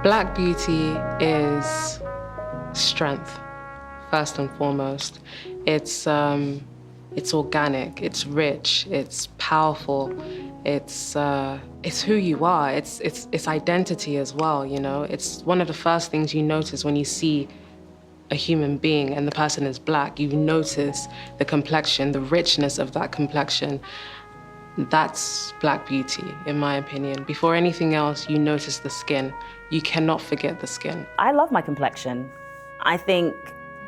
Black beauty is strength, first and foremost. It's organic, it's rich, it's powerful, it's who you are, it's identity as well, you know? It's one of the first things you notice when you see a human being and the person is Black. You notice the complexion, the richness of that complexion. That's Black beauty, in my opinion. Before anything else, you notice the skin. You cannot forget the skin. I love my complexion. I think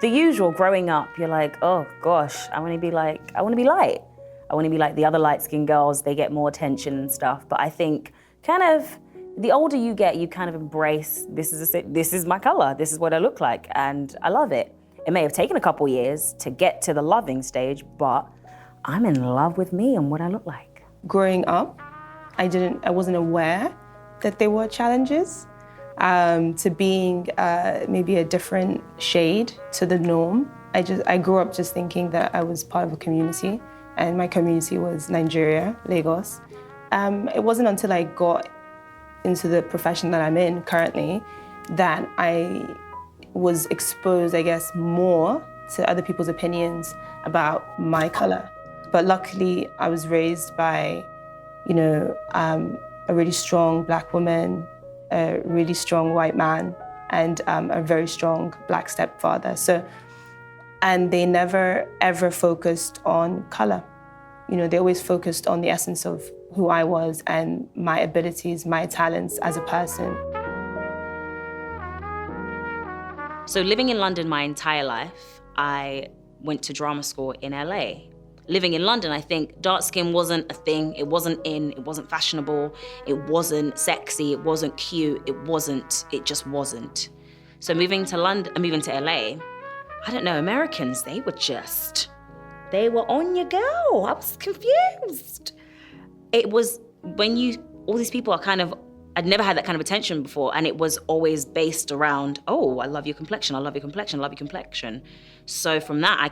the usual growing up, you're like, oh gosh, I want to be light. I want to be like the other light-skinned girls. They get more attention and stuff. But I think kind of the older you get, you kind of embrace, this is my color. This is what I look like. And I love it. It may have taken a couple years to get to the loving stage, but I'm in love with me and what I look like. Growing up, I wasn't aware that there were challenges to being maybe a different shade to the norm. I grew up just thinking that I was part of a community, and my community was Nigeria, Lagos. It wasn't until I got into the profession that I'm in currently that I was exposed, I guess, more to other people's opinions about my color. But luckily, I was raised by, a really strong Black woman, a really strong white man, and a very strong Black stepfather. And they never, ever focused on color. They always focused on the essence of who I was and my abilities, my talents as a person. So living in London my entire life, I went to drama school in LA. Living in London, I think dark skin wasn't a thing. It wasn't in, it wasn't fashionable, it wasn't sexy, it wasn't cute, it just wasn't. So moving to LA, I don't know, Americans, they were on your girl. I was confused. It was all these people are I'd never had that kind of attention before, and it was always based around, oh, I love your complexion, I love your complexion, I love your complexion. So from that, I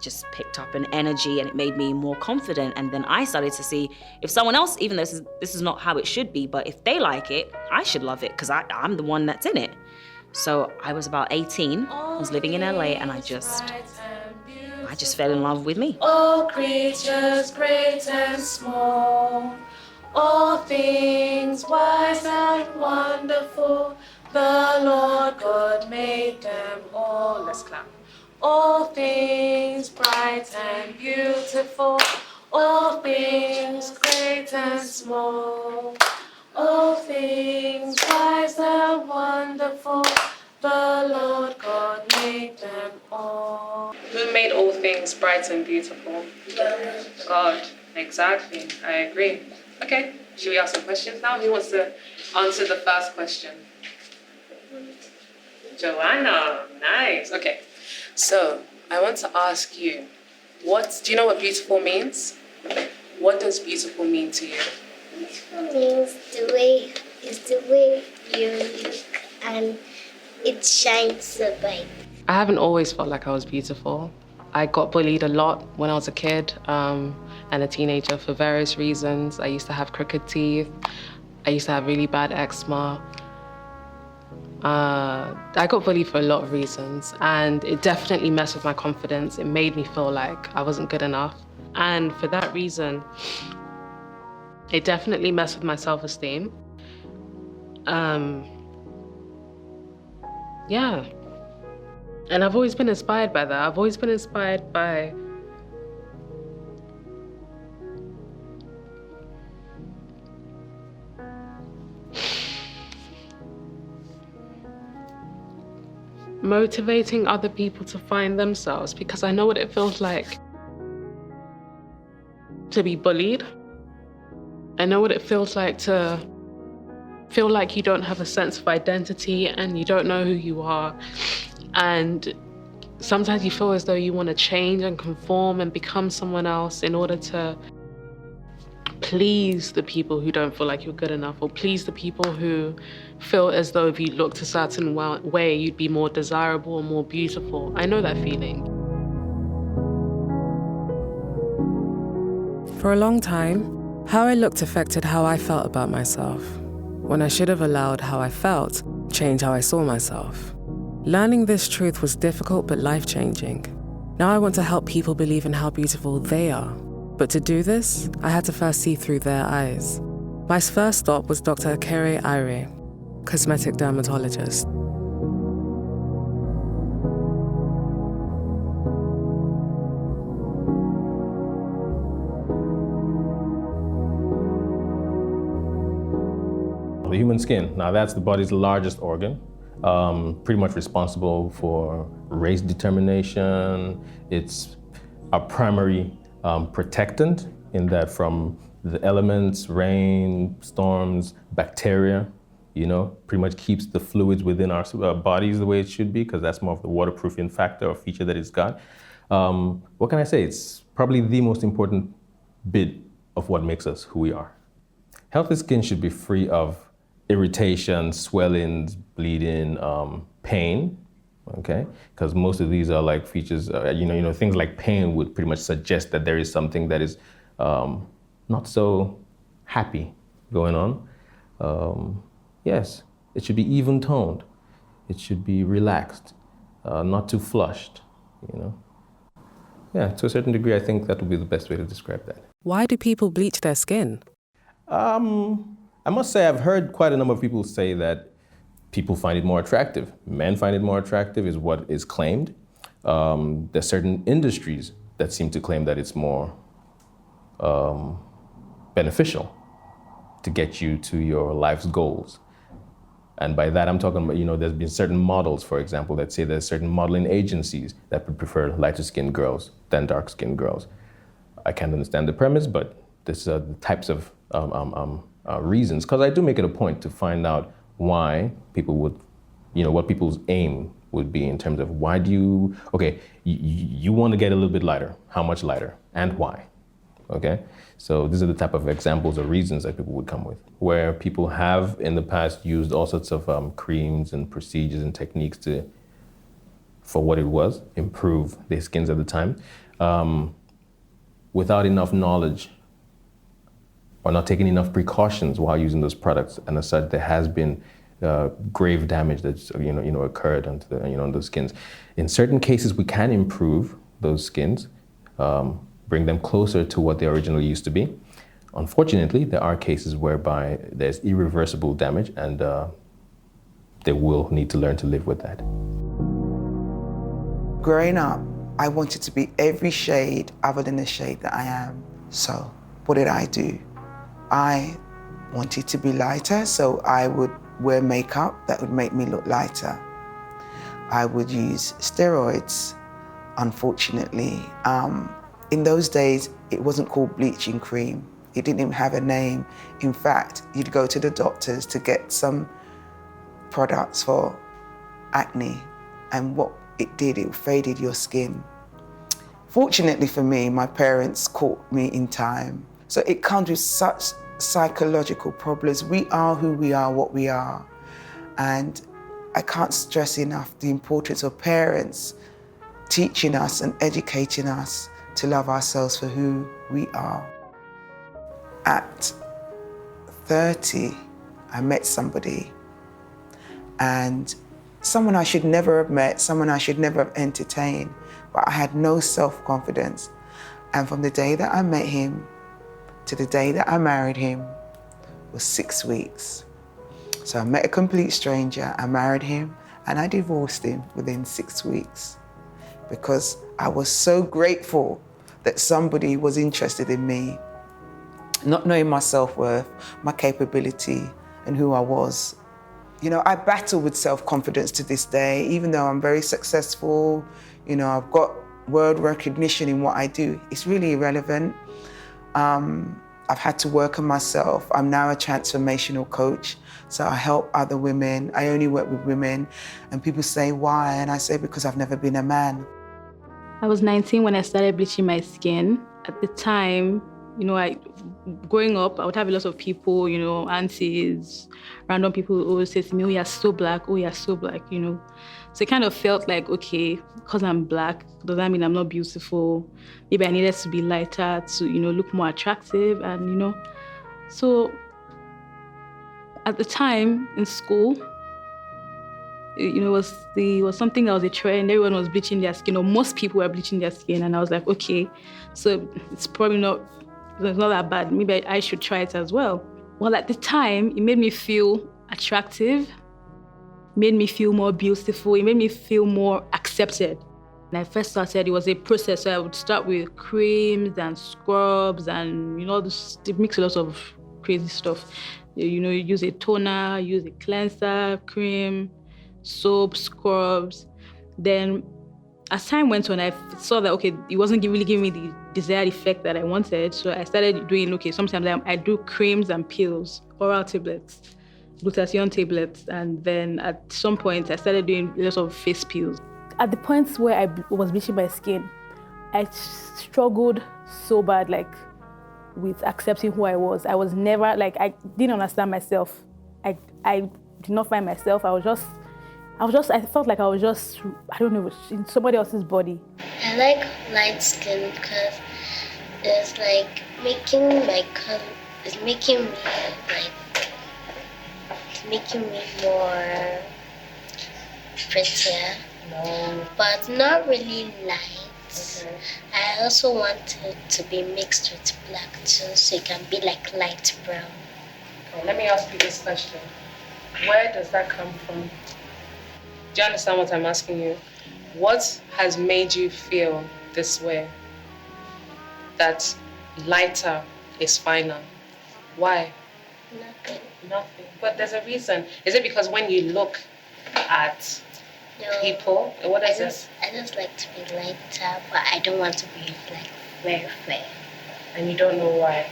just picked up an energy, and it made me more confident. And then I started to see if someone else, even though this is not how it should be, but if they like it, I should love it because I'm the one that's in it. So I was about 18, I was living in LA, and I just fell in love with me. All creatures great and small, all things wise and wonderful, the Lord God made them all. Let's clap. All things bright and beautiful, all things great and small, all things wise and wonderful, the Lord God made them all. Who made all things bright and beautiful? God, exactly, I agree. Okay, should we ask some questions now? Who wants to answer the first question? Joanna, nice, okay. So, I want to ask you, do you know what beautiful means? What does beautiful mean to you? Beautiful means the way you look, and it shines so bright. I haven't always felt like I was beautiful. I got bullied a lot when I was a kid and a teenager for various reasons. I used to have crooked teeth. I used to have really bad eczema. I got bullied for a lot of reasons, and it definitely messed with my confidence. It made me feel like I wasn't good enough. And for that reason, it definitely messed with my self-esteem. Yeah. And I've always been inspired by that. I've always been inspired by motivating other people to find themselves, because I know what it feels like to be bullied. I know what it feels like to feel like you don't have a sense of identity and you don't know who you are. And sometimes you feel as though you want to change and conform and become someone else in order to please the people who don't feel like you're good enough, or please the people who feel as though if you looked a certain way, you'd be more desirable or more beautiful. I know that feeling. For a long time, how I looked affected how I felt about myself. when I should have allowed how I felt change how I saw myself. Learning this truth was difficult but life-changing. Now I want to help people believe in how beautiful they are. But to do this, I had to first see through their eyes. My first stop was Dr. Akere Aire, cosmetic dermatologist. The human skin, now that's the body's largest organ, pretty much responsible for race determination. It's a primary protectant in that from the elements, rain, storms, bacteria, pretty much keeps the fluids within our bodies the way it should be, because that's more of the waterproofing factor or feature that it's got. What can I say? It's probably the most important bit of what makes us who we are. Healthy skin should be free of irritation, swellings, bleeding, pain, okay? Because most of these are like features, things like pain would pretty much suggest that there is something that is not so happy going on. Yes, it should be even toned. It should be relaxed, not too flushed, Yeah, to a certain degree, I think that would be the best way to describe that. Why do people bleach their skin? I must say I've heard quite a number of people say that people find it more attractive. Men find it more attractive is what is claimed. There's certain industries that seem to claim that it's more beneficial to get you to your life's goals. And by that I'm talking about, there's been certain models, for example, that say there's certain modeling agencies that would prefer lighter skinned girls than dark skinned girls. I can't understand the premise, but this are the types of reasons, because I do make it a point to find out why people would, what people's aim would be in terms of why do you want to get a little bit lighter, how much lighter, and why, okay? So these are the type of examples or reasons that people would come with, where people have in the past used all sorts of creams and procedures and techniques to, for what it was, improve their skins at the time, without enough knowledge or not taking enough precautions while using those products, and as such, there has been grave damage that's occurred onto the on those skins. In certain cases, we can improve those skins, bring them closer to what they originally used to be. Unfortunately, there are cases whereby there's irreversible damage, and they will need to learn to live with that. Growing up, I wanted to be every shade other than the shade that I am. So what did I do? I wanted to be lighter, so I would wear makeup that would make me look lighter. I would use steroids, unfortunately. In those days, it wasn't called bleaching cream. It didn't even have a name. In fact, you'd go to the doctors to get some products for acne, and what it did, it faded your skin. Fortunately for me, my parents caught me in time. So it comes with such psychological problems. We are who we are, what we are. And I can't stress enough the importance of parents teaching us and educating us to love ourselves for who we are. At 30, I met somebody, and someone I should never have met, someone I should never have entertained, but I had no self-confidence. And from the day that I met him to the day that I married him was 6 weeks. So I met a complete stranger, I married him, and I divorced him within 6 weeks because I was so grateful that somebody was interested in me, not knowing my self-worth, my capability, and who I was. I battle with self-confidence to this day, even though I'm very successful, I've got world recognition in what I do. It's really irrelevant. I've had to work on myself. I'm now a transformational coach, so I help other women. I only work with women, and people say, why? And I say, because I've never been a man. I was 19 when I started bleaching my skin. At the time, growing up, I would have a lot of people, aunties, random people who always say to me, oh, you're so black, So it kind of felt like, okay, because I'm black, does that mean I'm not beautiful? Maybe I needed to be lighter to, look more attractive. And, so At the time in school, it was something that was a trend. Everyone was bleaching their skin, or most people were bleaching their skin, and I was like, okay, so it's not that bad. Maybe I should try it as well. Well, at the time, it made me feel attractive, made me feel more beautiful, it made me feel more accepted. When I first started, it was a process. So I would start with creams and scrubs and, they mix a lot of crazy stuff. You use a toner, use a cleanser, cream, soap, scrubs. Then as time went on, I saw that, okay, it wasn't really giving me the desired effect that I wanted. So I started doing, sometimes I do creams and pills, oral tablets, glutathione tablets. And then at some point, I started doing lots of face peels. At the points where I was bleaching my skin, I struggled so bad, with accepting who I was. I was never, I didn't understand myself. I did not find myself. I felt like I was just, I don't know, in somebody else's body. I like light skin because it's making me more prettier. No. But not really light. Okay. I also want it to be mixed with black too, so it can be like light brown. Okay, let me ask you this question. Where does that come from? Do you understand what I'm asking you? What has made you feel this way? That lighter is finer? Why? Nothing. But there's a reason. Is it because when you look at people, what is this? I just like to be lighter, but I don't want to be very fair. And you don't know why?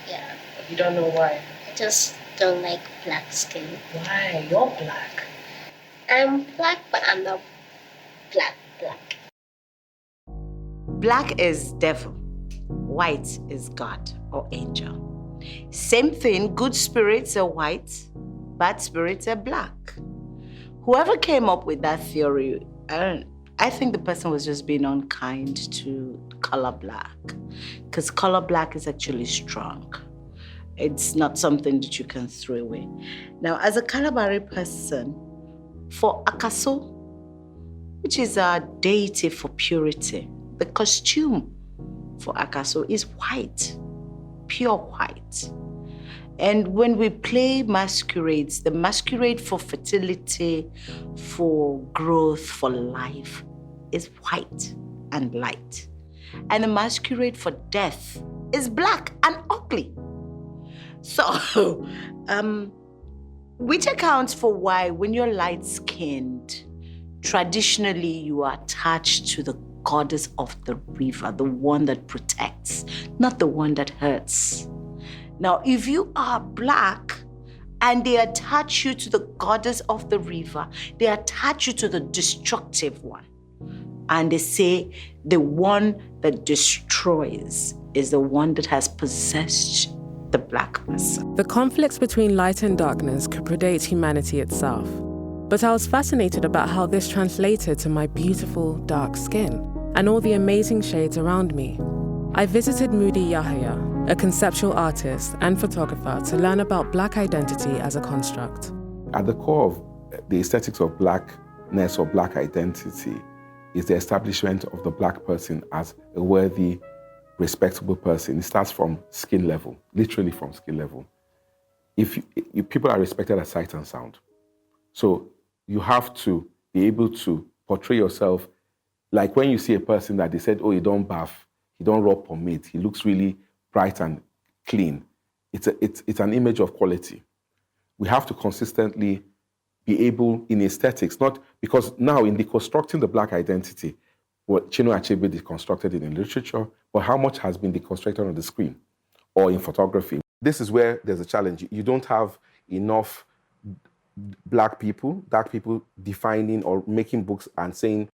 Yeah. You don't know why? I just don't like black skin. Why? You're black. I'm black, but I'm not black. Black is devil. White is God or angel. Same thing, good spirits are white, bad spirits are black. Whoever came up with that theory, I think the person was just being unkind to color black, because color black is actually strong. It's not something that you can throw away. Now, as a Kalabari person, for Akaso, which is our deity for purity, the costume for Akaso is white, pure white. And when we play masquerades, the masquerade for fertility, for growth, for life is white and light. And the masquerade for death is black and ugly. So, which accounts for why when you're light-skinned, traditionally you are attached to the goddess of the river, the one that protects, not the one that hurts. Now, if you are black and they attach you to the goddess of the river, they attach you to the destructive one. And they say the one that destroys is the one that has possessed the black person. The conflicts between light and darkness could predate humanity itself. But I was fascinated about how this translated to my beautiful dark skin and all the amazing shades around me. I visited Moody Yahya, a conceptual artist and photographer, to learn about black identity as a construct. At the core of the aesthetics of blackness or black identity is the establishment of the black person as a worthy, respectable person. It starts from skin level, literally from skin level. If people are respected at sight and sound. So you have to be able to portray yourself like when you see a person that they said, oh, he don't bath, he don't rub pomade, he looks really bright and clean. It's an image of quality. We have to consistently be able in aesthetics, not because now in deconstructing the black identity, what Chinua Achebe deconstructed it in literature, but how much has been deconstructed on the screen or in photography. This is where there's a challenge. You don't have enough black people, dark people defining or making books and saying,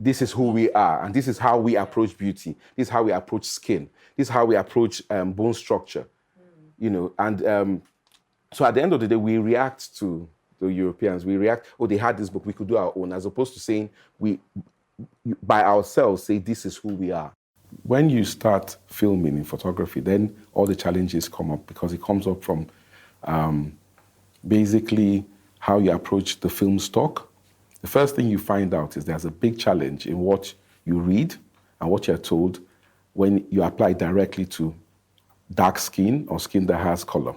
this is who we are, and this is how we approach beauty. This is how we approach skin. This is how we approach bone structure, you know. And so at the end of the day, we react to the Europeans. We react, oh, they had this book, we could do our own, as opposed to saying, we, by ourselves, say, this is who we are. When you start filming in photography, then all the challenges come up because it comes up from basically how you approach the film stock. The first thing you find out is there's a big challenge in what you read and what you're told when you apply directly to dark skin or skin that has color.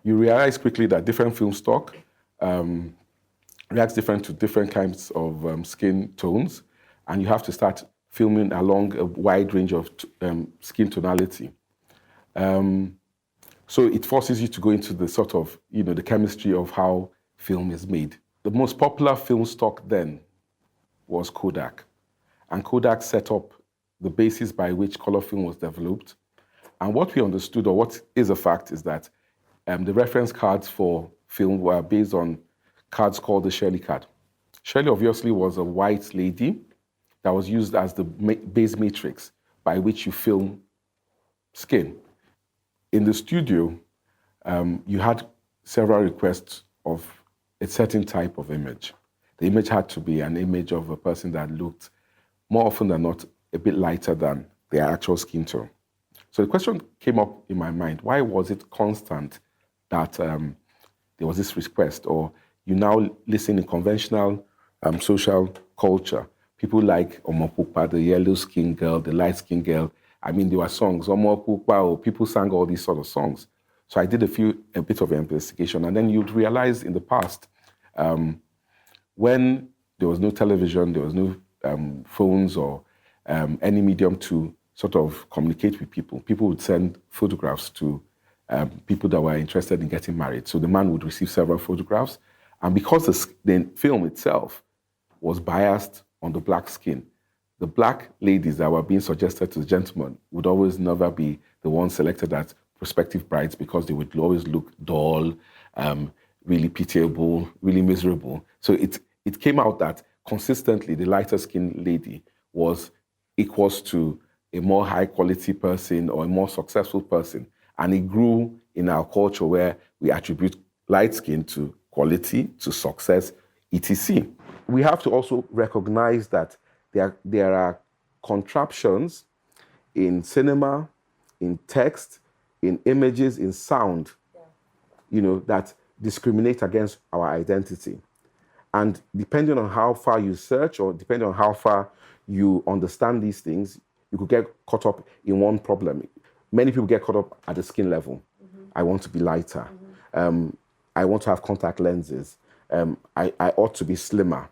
You realize quickly that different film stock reacts different to different kinds of skin tones, and you have to start filming along a wide range of skin tonality. So it forces you to go into the sort of, the chemistry of how film is made. The most popular film stock then was Kodak. And Kodak set up the basis by which color film was developed. And what we understood, or what is a fact, is that the reference cards for film were based on cards called the Shirley card. Shirley obviously was a white lady that was used as the base matrix by which you film skin. In the studio, you had several requests of a certain type of image. The image had to be an image of a person that looked, more often than not, a bit lighter than their actual skin tone. So the question came up in my mind, why was it constant that there was this request? Or you now listen in conventional social culture, people like Omopupa, the yellow skin girl, the light skin girl. I mean, there were songs, Omopupa, or people sang all these sort of songs. So I did a bit of investigation, and then you'd realize in the past, when there was no television, there was no phones or any medium to sort of communicate with people, people would send photographs to people that were interested in getting married. So the man would receive several photographs, and because the film itself was biased on the black skin, the black ladies that were being suggested to the gentlemen would always never be the ones selected as prospective brides, because they would always look dull, really pitiable, really miserable. So it came out that consistently the lighter skinned lady was equals to a more high quality person or a more successful person. And it grew in our culture where we attribute light skin to quality, to success, etc. We have to also recognize that there are contraptions in cinema, in text, in images, in sound, that discriminate against our identity. And depending on how far you search, or depending on how far you understand these things, you could get caught up in one problem. Many people get caught up at the skin level. I want to be lighter. I want to have contact lenses. I ought to be slimmer.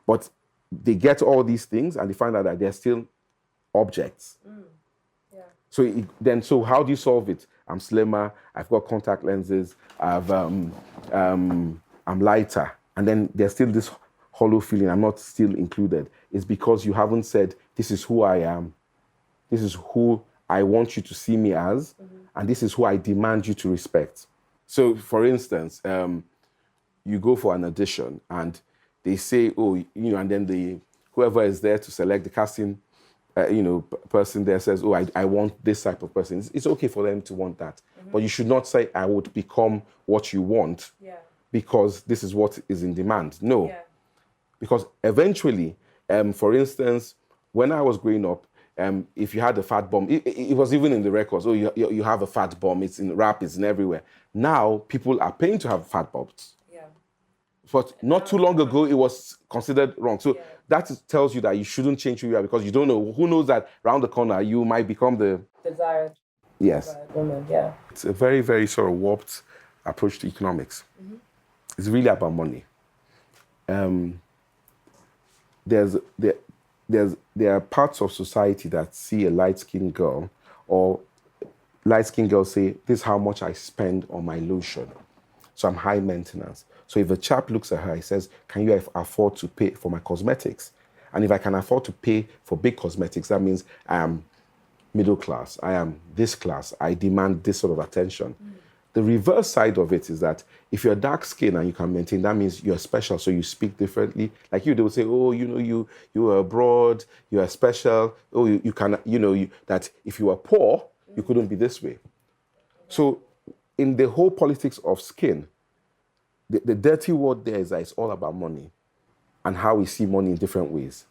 But they get all these things and they find out that they're still objects. So how do you solve it? I'm slimmer, I've got contact lenses, I'm lighter. And then there's still this hollow feeling, I'm not still included. It's because you haven't said, this is who I am. This is who I want you to see me as, and this is who I demand you to respect. So, for instance, you go for an audition and they say, and then whoever is there to select the casting, person there says, I want this type of person. It's okay for them to want that. But you should not say, I would become what you want because this is what is in demand. No. Yeah. Because eventually, for instance, when I was growing up, if you had a fat bum, it was even in the records, you have a fat bum, it's in rap, it's in everywhere. Now, people are paying to have fat bums. Yeah. But not too long ago, it was considered wrong. So that tells you that you shouldn't change who you are, because you don't know. Who knows that around the corner, you might become the desired woman, yeah. It's a very, very sort of warped approach to economics. It's really about money. There are parts of society that see a light-skinned girl, or light-skinned girls say, this is how much I spend on my lotion. So I'm high maintenance. So if a chap looks at her, he says, can you afford to pay for my cosmetics? And if I can afford to pay for big cosmetics, that means I am middle class, I am this class, I demand this sort of attention. The reverse side of it is that if you're dark skinned and you can maintain, that means you're special, so you speak differently. Like they would say, you were abroad, you are special. You can, that if you were poor, you couldn't be this way. So in the whole politics of skin, the dirty word there is that it's all about money and how we see money in different ways.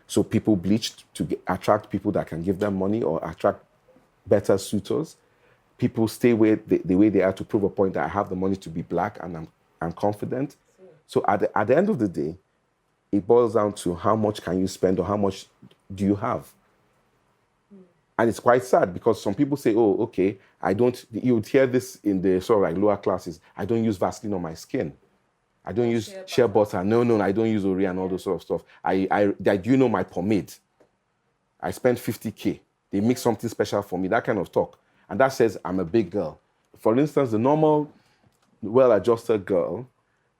So people bleach to attract people that can give them money or attract better suitors. people stay the way they are to prove a point that I have the money to be black and I'm confident. So at the end of the day, it boils down to how much can you spend or how much do you have? And it's quite sad because some people say, oh, okay, you would hear this in the sort of like lower classes, I don't use Vaseline on my skin. I don't use shea butter. No, I don't use Ori and all those sort of stuff. Do you know my pomade? I spent 50K. They make something special for me, that kind of talk. And that says I'm a big girl. For instance, the normal, well-adjusted girl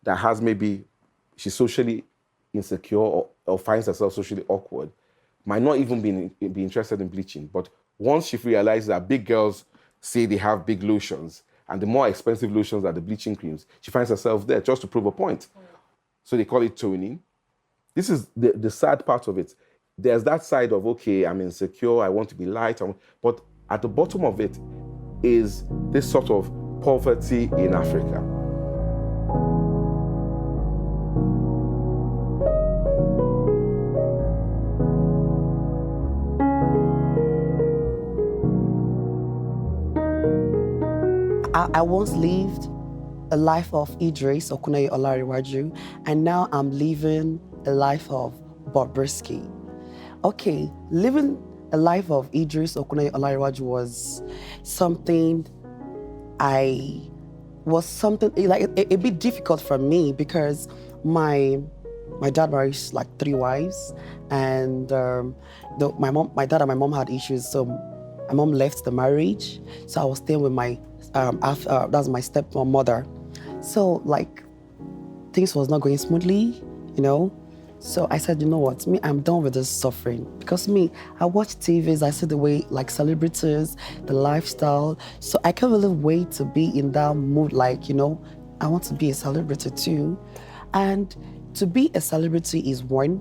that has maybe, she's socially insecure or finds herself socially awkward, might not even be interested in bleaching. But once she realizes that big girls say they have big lotions, and the more expensive lotions are the bleaching creams, she finds herself there just to prove a point. So they call it toning. This is the sad part of it. There's that side of, okay, I'm insecure, I want to be light, but at the bottom of it is this sort of poverty in Africa. I once lived a life of Idris Okunayi Olariwaju, and now I'm living a life of Bobrisky. Okay, living a life of Idris Okunayi Olariwaju was something like a bit difficult for me because my dad married like 3 wives, and my dad and my mom had issues, so my mom left the marriage, so I was staying with my that's my stepmother. So like things was not going smoothly, you know. So I said, you know what, I'm done with this suffering. Because I watch TVs, I see the way like celebrities, the lifestyle. So I can't really wait to be in that mood, like, you know, I want to be a celebrity too. And to be a celebrity is one.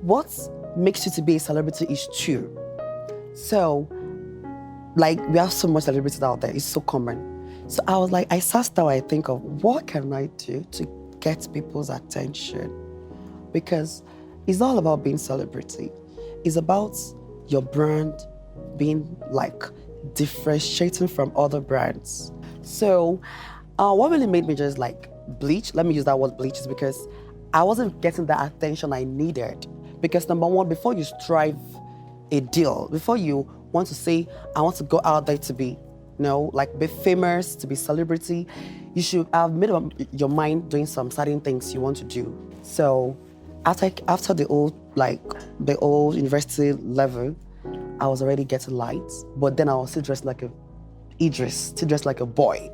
What makes you to be a celebrity is two. So, like, we have so much celebrities out there, it's so common. So I was like, I sat down, I think of what can I do to get people's attention? Because it's all about being celebrity. It's about your brand being like differentiating from other brands. So what really made me just like bleach, let me use that word bleach, is because I wasn't getting the attention I needed. Because number one, before you strive a deal, before you want to say, I want to go out there to be, you know, like be famous, to be celebrity, you should have made up your mind doing some certain things you want to do. So after the old university level, I was already getting lights, but then I was still dressed like still dressed like a boy.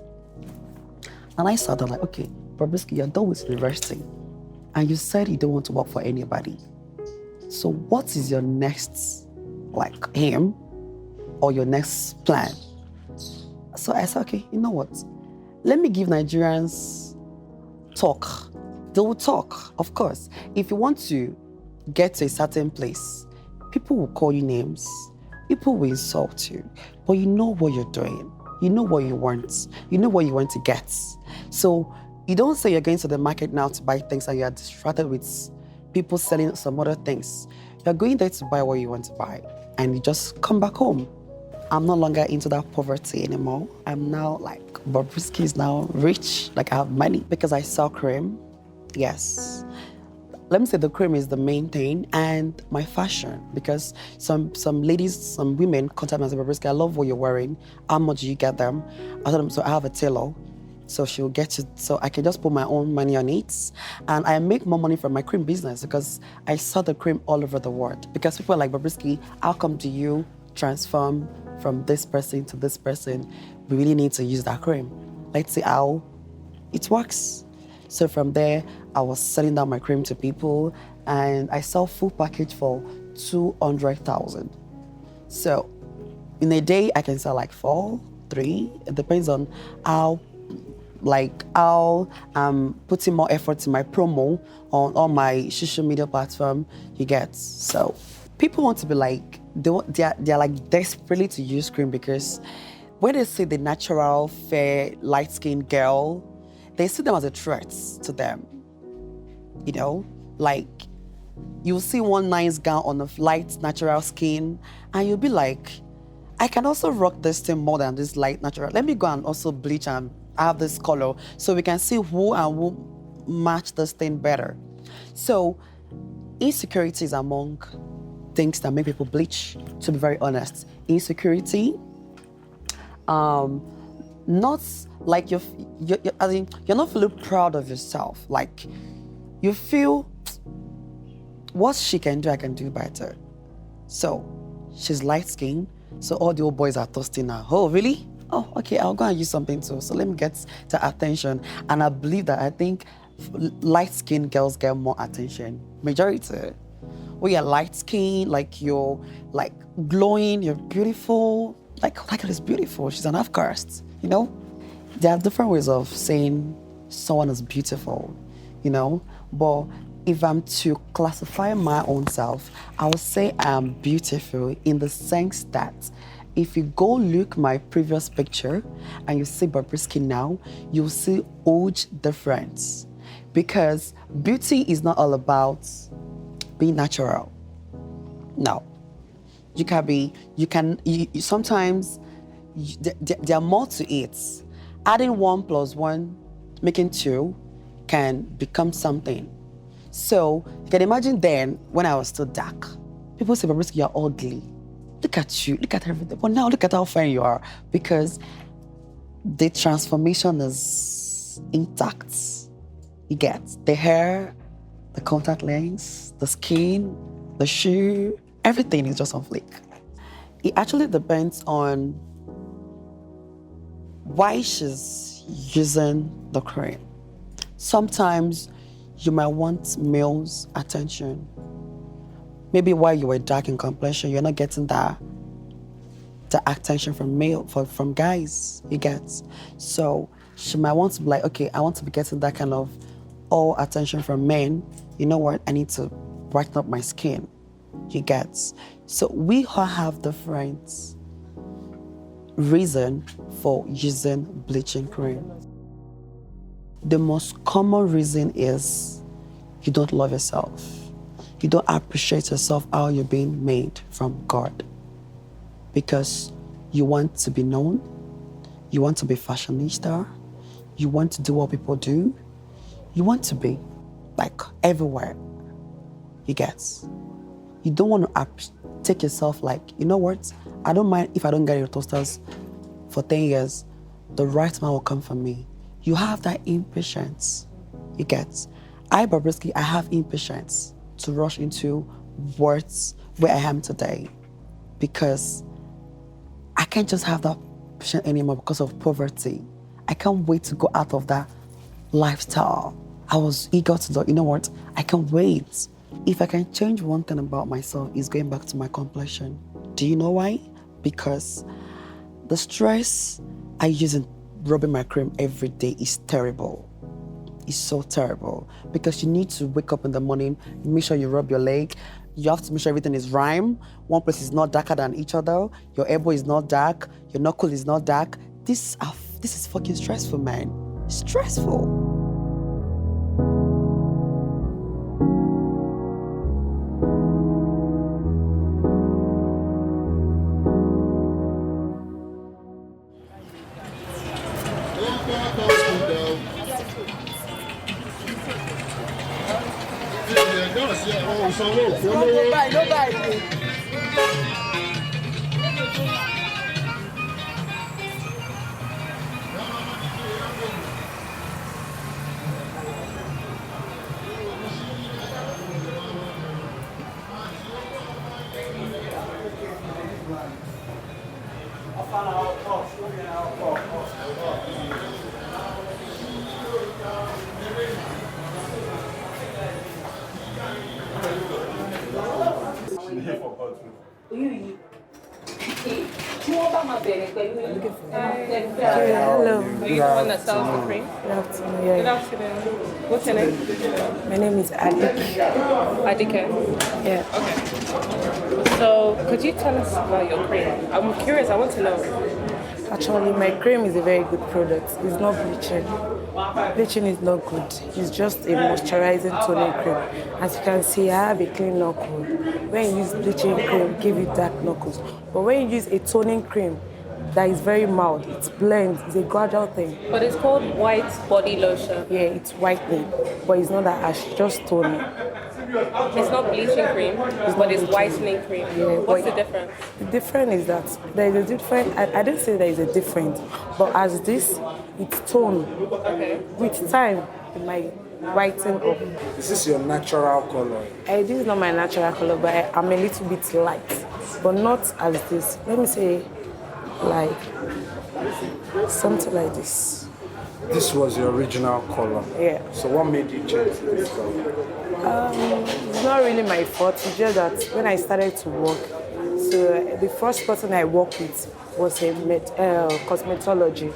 And I sat down like, okay, Bobrisky, you're done with university, and you said you don't want to work for anybody. So what is your next, like, aim or your next plan? So I said, okay, you know what? Let me give Nigerians talk. They will talk, of course. If you want to get to a certain place, people will call you names, people will insult you, but you know what you're doing. You know what you want. You know what you want to get. So you don't say you're going to the market now to buy things and you're distracted with people selling some other things. You're going there to buy what you want to buy, and you just come back home. I'm no longer into that poverty anymore. I'm now like, Bobrisky is now rich, like I have money because I sell cream. Yes. Let me say the cream is the main thing, and my fashion, because some ladies, some women contact me and say, Bobrisky, I love what you're wearing. How much do you get them? I tell them, so I have a tailor, so she'll get it, so I can just put my own money on it. And I make more money from my cream business because I sell the cream all over the world. Because people are like, Bobrisky, how come do you transform from this person to this person? We really need to use that cream. Let's see how it works. So from there, I was selling down my cream to people, and I sell full package for 200,000. So in a day, I can sell like 4, 3. It depends on how I'm putting more effort in my promo on all my social media platform you get. So people want to be like, they're like desperately to use cream, because when they see the natural, fair, light-skinned girl, they see them as a threat to them. You know, like you'll see one nice gown on a light, natural skin, and you'll be like, I can also rock this thing more than this light natural. Let me go and also bleach and have this color so we can see who and who match this thing better. So insecurity is among things that make people bleach, to be very honest. Insecurity, not like you're not feeling proud of yourself. Like you feel, what she can do, I can do better. So she's light-skinned, so all the old boys are toasting her. Oh, really? Oh, okay, I'll go and use something too. So let me get the attention. And I believe that I think light-skinned girls get more attention. Majority. When you're light-skinned, like you're like glowing, you're beautiful. Like girl is beautiful. She's an half-caste, you know? There are different ways of saying someone is beautiful, you know? But if I'm to classify my own self, I would say I'm beautiful in the sense that if you go look my previous picture and you see Bobrisky now, you'll see huge difference. Because beauty is not all about being natural. No. Sometimes there are more to it. Adding 1 + 1, making 2 can become something. So you can imagine then, when I was still dark, people say, Bobrisky, you're ugly. Look at you, look at everything. But now look at how fine you are, because the transformation is intact. You get the hair, the contact lens, the skin, the shoe, everything is just on fleek. It actually depends on why she's using the cream. Sometimes you might want male's attention. Maybe while you were dark in complexion, you're not getting the attention from guys, you get. So she might want to be like, okay, I want to be getting that kind of all attention from men. You know what? I need to brighten up my skin, you get. So we all have different reason for using bleaching cream. The most common reason is you don't love yourself. You don't appreciate yourself how you're being made from God. Because you want to be known, you want to be fashionista, you want to do what people do, you want to be like everywhere, you get. You don't want to take yourself like, you know what, I don't mind if I don't get your toasters for 10 years, the right man will come for me. You have that impatience, you get. I, Bobrisky, I have impatience to rush into words where I am today because I can't just have that patience anymore because of poverty. I can't wait to go out of that lifestyle. I was eager to do, you know what, I can't wait. If I can change one thing about myself, is going back to my complexion. Do you know why? Because the stress I use in rubbing my cream every day is terrible. It's so terrible because you need to wake up in the morning, make sure you rub your leg. You have to make sure everything is rhyme. One place is not darker than each other. Your elbow is not dark. Your knuckle is not dark. This is fucking stressful, man. Stressful. Hello. Are you the one that sells the cream? Good afternoon. Yeah. Good afternoon. What's your name? My name is Adike. Adike. Yeah. Okay. So, could you tell us about your cream? I'm curious. I want to know. Actually, my cream is a very good product. It's not bleaching. Bleaching is not good. It's just a moisturizing toning cream. As you can see, I have a clean knuckle. When you use bleaching cream, give you dark knuckles. But when you use a toning cream that is very mild, it blends. It's a gradual thing. But it's called white body lotion. Yeah, it's whitening, but it's not that harsh. Just toning. It's not bleaching cream, but it's whitening cream. Yeah, What's the difference? The difference is that there is a difference. I didn't say there is a difference, but as this, it's tone. Okay. With time, it might whiten up. Is this your natural color? This is not my natural color, but I'm a little bit light, but not as this. Let me say, like something like this. This was your original color? Yeah. So what made you change to this color? It's not really my fault. It's just that when I started to work, so the first person I worked with was a cosmetology.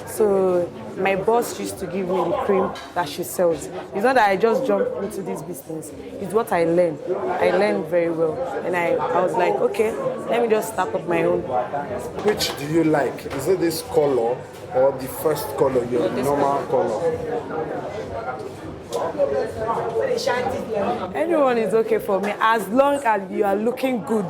So my boss used to give me the cream that she sells. It's not that I just jumped into this business. It's what I learned. I learned very well. And I was like, okay, let me just start up my own. Which do you like? Is it this color or the first color, your normal color? Anyone is okay for me as long as you are looking good.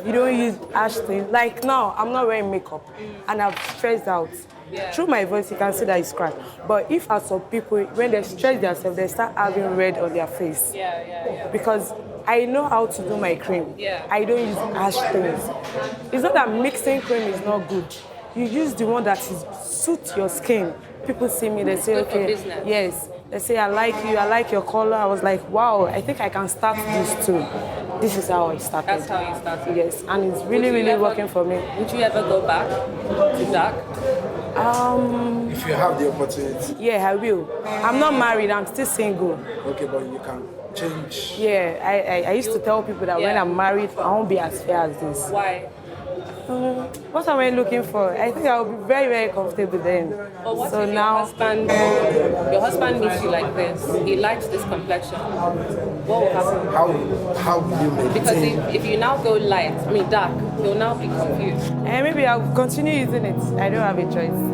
You don't use harsh things. Like now, I'm not wearing makeup and I'm stressed out. Yeah. Through my voice, you can see that it's cracked. But if as some people, when they stress themselves, they start having red on their face. Yeah. Because I know how to do my cream. Yeah. I don't use harsh things. It's not that mixing cream is not good. You use the one that suits your skin. People see me, they say, okay, yes. They say, I like you, I like your color. I was like, wow, I think I can start this too. This is how I started. That's how you started? Yes, and it's really working for me. Would you ever go back to dark? If you have the opportunity. Yeah, I will. I'm not married, I'm still single. Okay, but you can change. Yeah, I used to tell people that when I'm married, I won't be as fair as this. Why? What am I looking for? I think I'll be very comfortable then. But what so if now, your husband meets you like this? He likes this complexion. What will happen? How will you maintain? Because if you now go dark, he'll now be confused. And maybe I'll continue using it. I don't have a choice.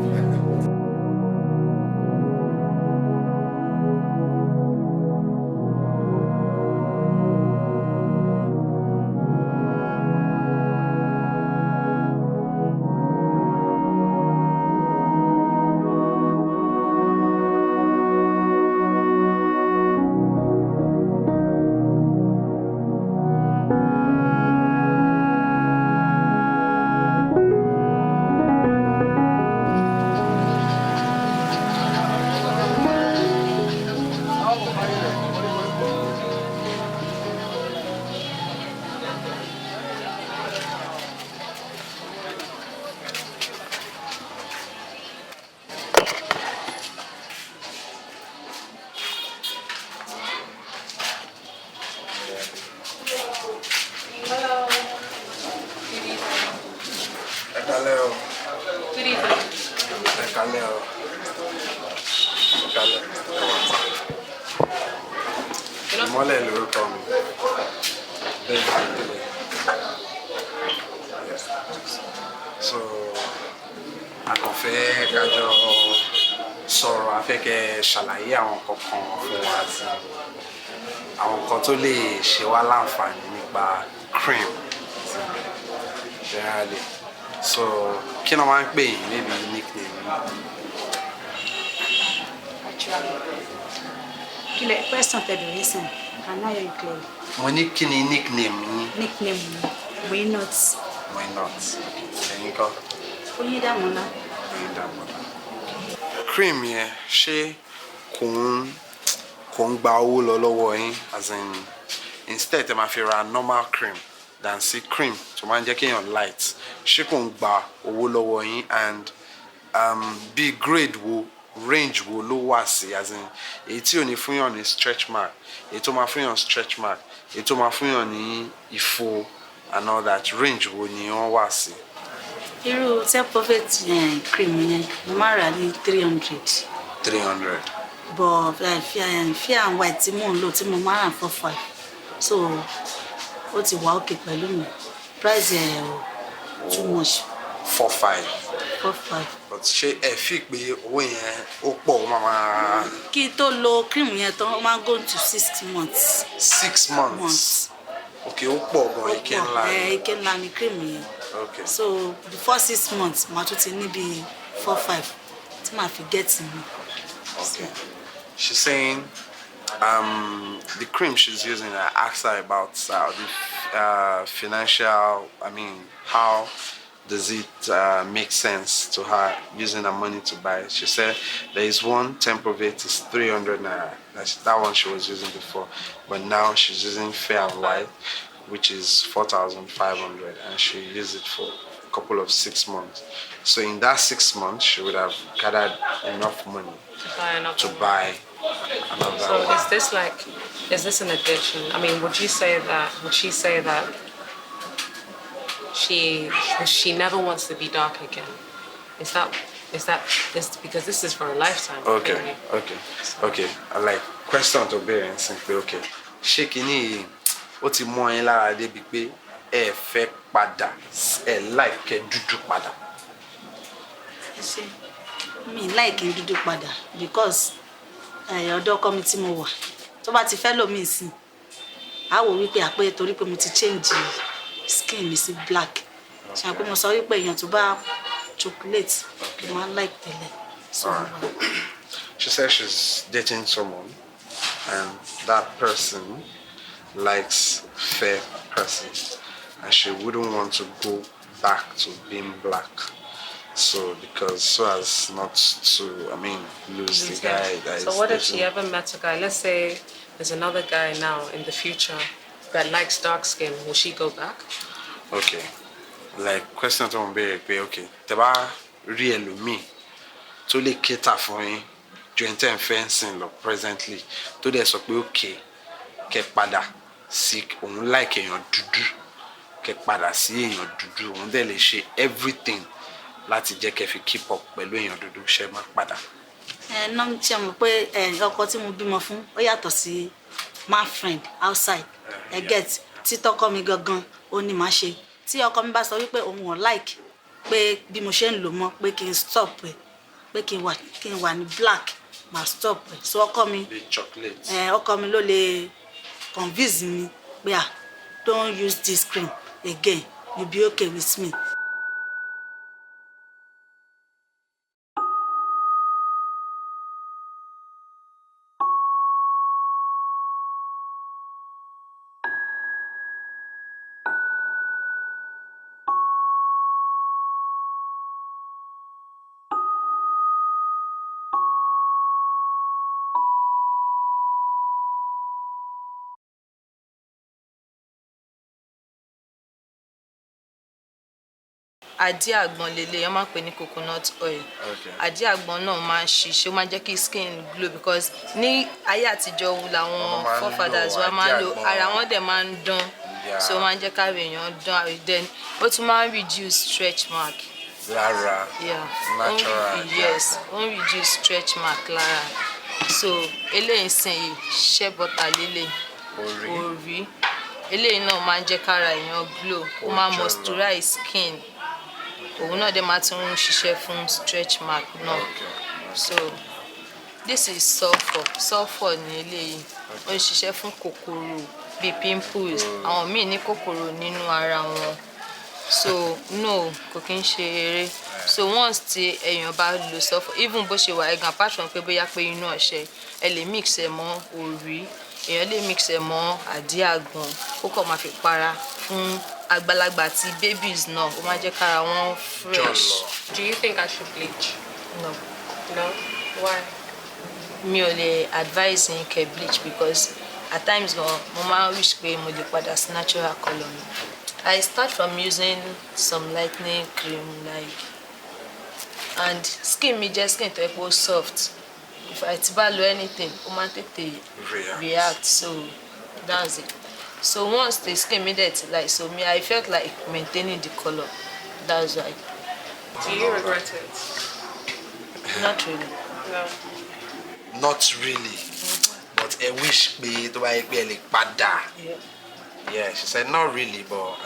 So, a kàn fẹ́ kájọ sọ̀rọ̀, a fẹ́ kẹ́ ṣàlàyé àwọn kankan fún wa àti àwọn nǹkan tó lè ṣe wá láǹfààní nípa cream generally. So, kí ni wọ́n máa ń pè yín níbi nickname? Kí lẹ question tẹ́ bẹ̀rẹ̀ sìn? Can I hear you clearly? Mo ní kí ni nickname yín? Nickname mi, Moinot. Moinot. Ẹ̀yin kọ́? Oyindamola. Oyindamola. Cream yẹn ṣé kò ń gba owó lọ lọ́wọ́ yín, as in instead ẹ máa fi ra normal cream than sí cream tó máa ń jẹ́ kéèyàn light, ṣé kò ń gba owó lọ́wọ́ yín, and bí grade wo, range wo ló wà sí, as in èyí tí ò ní fún yàn ní stretch mark, èyí tó máa fún yàn stretch mark, èyí tó máa fún yàn ní ìfo and all that, range wo ni wọ́n wà sí? Irú self-profit cream yẹn mo máa rà ní 300. 300. But fair and white tí mò ń lò tí mo máa rà 45. So ó ti wà okay pẹ̀lú mi. Price ẹ̀ too much. 4-5. 4-5. But ṣé ẹ fi pé owó yẹn ó pọ̀ mama. Kí tó lo cream yẹn tán, ó máa go to 6 months. 6 months. Okay, ó pọ̀ gan ike ńlá. Ike ńlá ni cream yẹn. Okay. So before 6 months, màá tún ti ní bí 4-5 tí màá fi get me. Okay. She's saying the cream she's using, I asked her about the financial, how does it make sense to her using her money to buy it? She said there is one Temprovate, is 300 naira. That one she was using before, but now she's using Fair and White, which is 4,500, and she used it for a couple of 6 months. So in that 6 months, she would have gathered enough money to buy another So one. is this an addiction? I mean, would she say that she never wants to be dark again? Is that because this is for a lifetime? Okay, really. okay. I like question to bear and simply okay. Ṣé kíní ó ti mọ́ yín lára débi pé ẹ fẹ́ padà, ẹ like kẹ́ dúdú padà? See, me like dúdú padà because ọ̀dọ̀ ọkọ mi tí mo wà tó bá ti fẹ́ lò mí sí a wò wípé àpé torí pé mo ti change skin mi sí black ṣe àpé mo sọ wípé èèyàn tó bá chocolate ló máa like tẹ́lẹ̀. So she says she's dating someone and that person likes fair persons and she wouldn't want to go back to being black. So as not to, lose the guy that is. So what if she dating. ever met a guy? Let's say there's another guy now in the future that likes dark skin. Will she go back? Okay. Like question to be okay. Tẹ́ bá rí ẹlòmíì tó lè cater fún yín ju ẹni tẹ́ ń fẹ́ sìn lọ presently tó dẹ̀ sọ pé okay kẹ́ padà sí òun like èèyàn dúdú kẹ́ padà sí èèyàn dúdú òun dẹ̀ lè ṣe everything láti jẹ́ kẹ́ fi keep up pẹ̀lú èèyàn dúdú ṣe máa padà. náà ṣe mọ̀ pé ọkọ tí mo bímọ fún ó yàtọ̀ sí my friend outside get tí tọkọ mi gangan ó ní máa ṣe tí ọkọ mi bá sọ wípé òun ò like pé bí mo ṣe ń lò mọ́ pé kí n stop ẹ̀ pé kí n wà ní black máa stop ẹ̀ so ọkọ mi ọkọ mi ló lè convince mi pé don't use this cream again you be okay with me. Àdí àgbọn lélẹ̀ wọ́n máa ń pè ní coconut oil. Àdí àgbọn náà máa ń ṣiṣẹ́ ó máa ń jẹ́ kí skin glow because ní ayé àtijọ́ làwọn forefathers wa máa ń lò ara wọn dẹ̀ máa ń dán so ó máa ń jẹ́ káàrí èèyàn dán then ó tún máa ń reduce stretch mark. Lára natural. Yes, ó ń reduce stretch mark lára so eléyìí sìn yìí shea butter lélẹ̀ orí eléyìí náà máa ń jẹ́ kára èèyàn glow ó máa moisturize skin. Òun náà dẹ̀ máa tún ṣiṣẹ́ fún stretch mark náà. So this is sulfur ní eléyìí ó ń ṣiṣẹ́ fún kòkòrò bíi pimples àwọn míì ní kòkòrò nínú ara wọn so no kò kí ń ṣe eré so once tí èèyàn bá lo sulfur even bó ṣe wà ẹ̀gàn apart from pé bóyá pé inú ọṣẹ ẹ lè mix ẹ mọ́ orí èèyàn lè mix ẹ mọ́ àdí àgbọn ó kàn máa fi para fún àgbàlagbà àti babies náà ó máa jẹ́ kára wọn fresh. Do you think I should bleach? No. No? Why? Mi ò lè advise yín kẹ́ bleach because at times mo máa wish pé mo lè padà sí natural colour mi. I start from using some lightening cream and skin mi jẹ́ skin tó yẹ kó soft if I ti bá lo anything ó máa tètè react so that's it. So once the skin made it so I felt like maintaining the color. That's why. Do you regret it? Not really. No. Not really. But I wish me to buy a padà. Yeah. Yeah, she said not really, but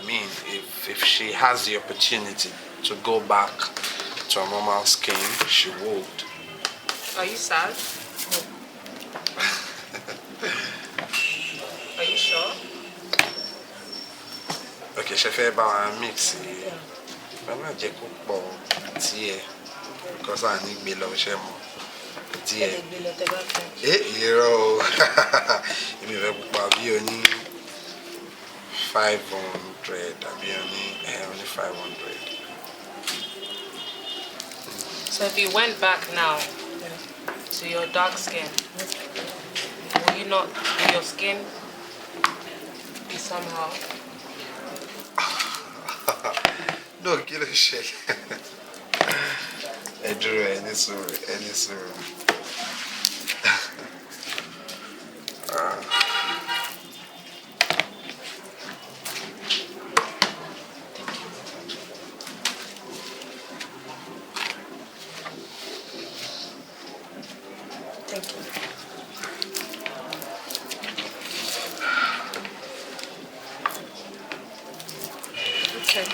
if she has the opportunity to go back to her normal skin, she would. Are you sad? Are you sure? Okay, she fẹ́ bá wa mix. Mama jẹ́ kó pọ̀ díẹ̀ because I need gbé lọ ṣe mọ̀. Díẹ̀. Irọ́ o. Èmi fẹ́ pupa bí o ní 500 àbí only 500. So if you went back now to your dark skin, will you not, will your skin be somehow? No, kí ló ṣẹlẹ̀. Ẹ dúró, ẹ ní sùúrù. Thank you. Okay.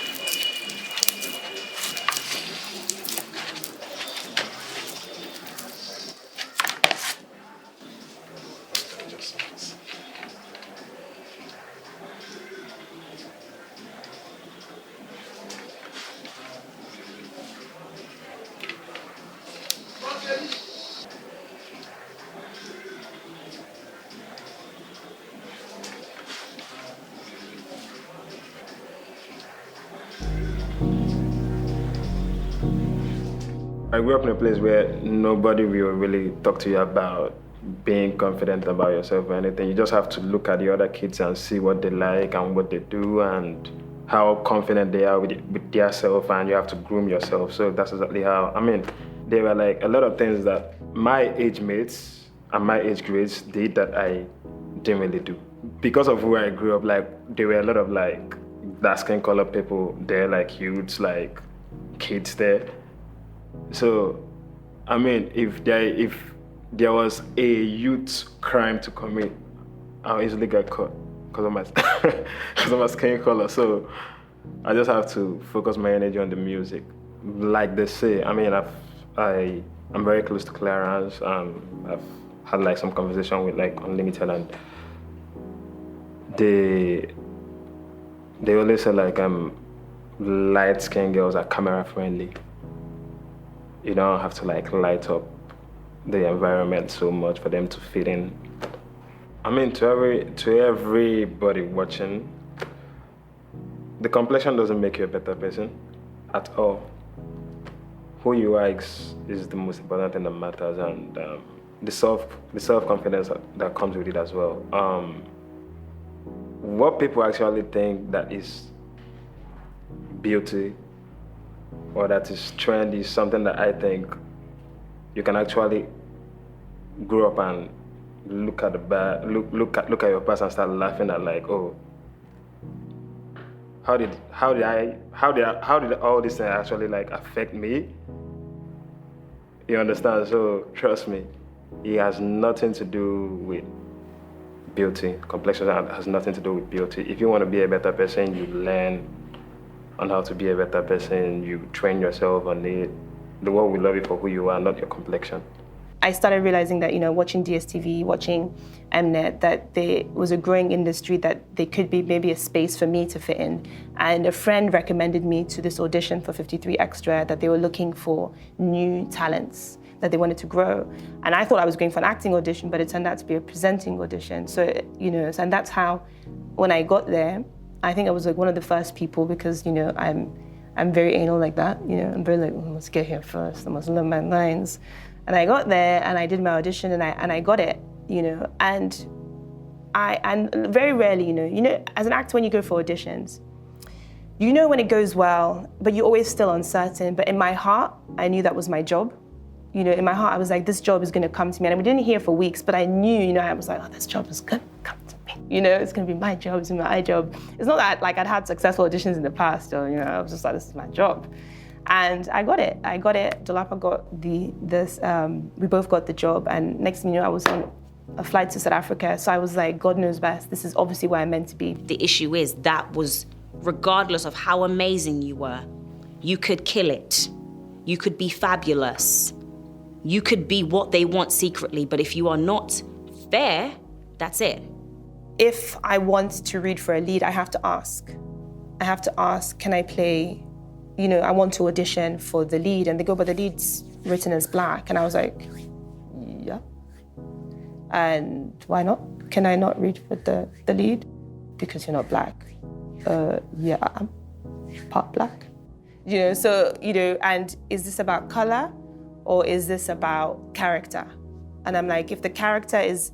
I grew up in a place where nobody will really talk to you about being confident about yourself or anything. You just have to look at the other kids and see what they like and what they do and how confident they are with their self, and you have to groom yourself. So that's exactly how, there were like a lot of things that my age mates and my age grades did that I didn't really do. Because of where I grew up, like there were a lot of like dark skin color people there, like youths, like kids there. So, if there was a youth crime to commit, I'll easily get caught because of my skin color. So, I just have to focus my energy on the music. Like they say, I'm very close to Clarence. I've had like some conversation with like Unlimited, and they always say like light skinned girls are camera friendly. You don't have to like light up the environment so much for them to fit in. To everybody watching, the complexion doesn't make you a better person at all. Who you are is the most important thing that matters, and the self-confidence that comes with it as well. What people actually think that is beauty or that is trendy is something that I think you can actually grow up and look at your past and start laughing at like, oh, how did all this thing actually like affect me? You understand? So trust me, it has nothing to do with beauty. Complexion has nothing to do with beauty. If you want to be a better person, you learn on how to be a better person, you train yourself on it. The world will love you for who you are, not your complexion. I started realizing that, watching DSTV, watching Mnet, that there was a growing industry, that there could be maybe a space for me to fit in. And a friend recommended me to this audition for 53 Extra, that they were looking for new talents that they wanted to grow. And I thought I was going for an acting audition, but it turned out to be a presenting audition. So, and that's how, when I got there, I think I was like one of the first people, because, I'm very anal like that. I'm very like, I must get here first, I must learn my lines. And I got there and I did my audition and I got it, and very rarely, as an actor, when you go for auditions, when it goes well, but you're always still uncertain. But in my heart, I knew that was my job. In my heart, I was like, this job is going to come to me. And we didn't hear for weeks, but I knew, I was like, oh, this job is going to come to me. It's going to be my job, it's my job. It's not that like I'd had successful auditions in the past, or, I was just like, this is my job. And I got it. Dolapa got we both got the job. And next thing you know, I was on a flight to South Africa. So I was like, God knows best. This is obviously where I'm meant to be. The issue is that was, regardless of how amazing you were, You could kill it. You could be fabulous. You could be what they want secretly, but if you are not fair, that's it. If I want to read for a lead, I have to ask. I have to ask, can I play, I want to audition for the lead. And they go, but the lead's written as black. And I was like, yeah. And why not? Can I not read for the lead? Because you're not black. Yeah, I'm part black. And is this about color or is this about character? And I'm like, if the character is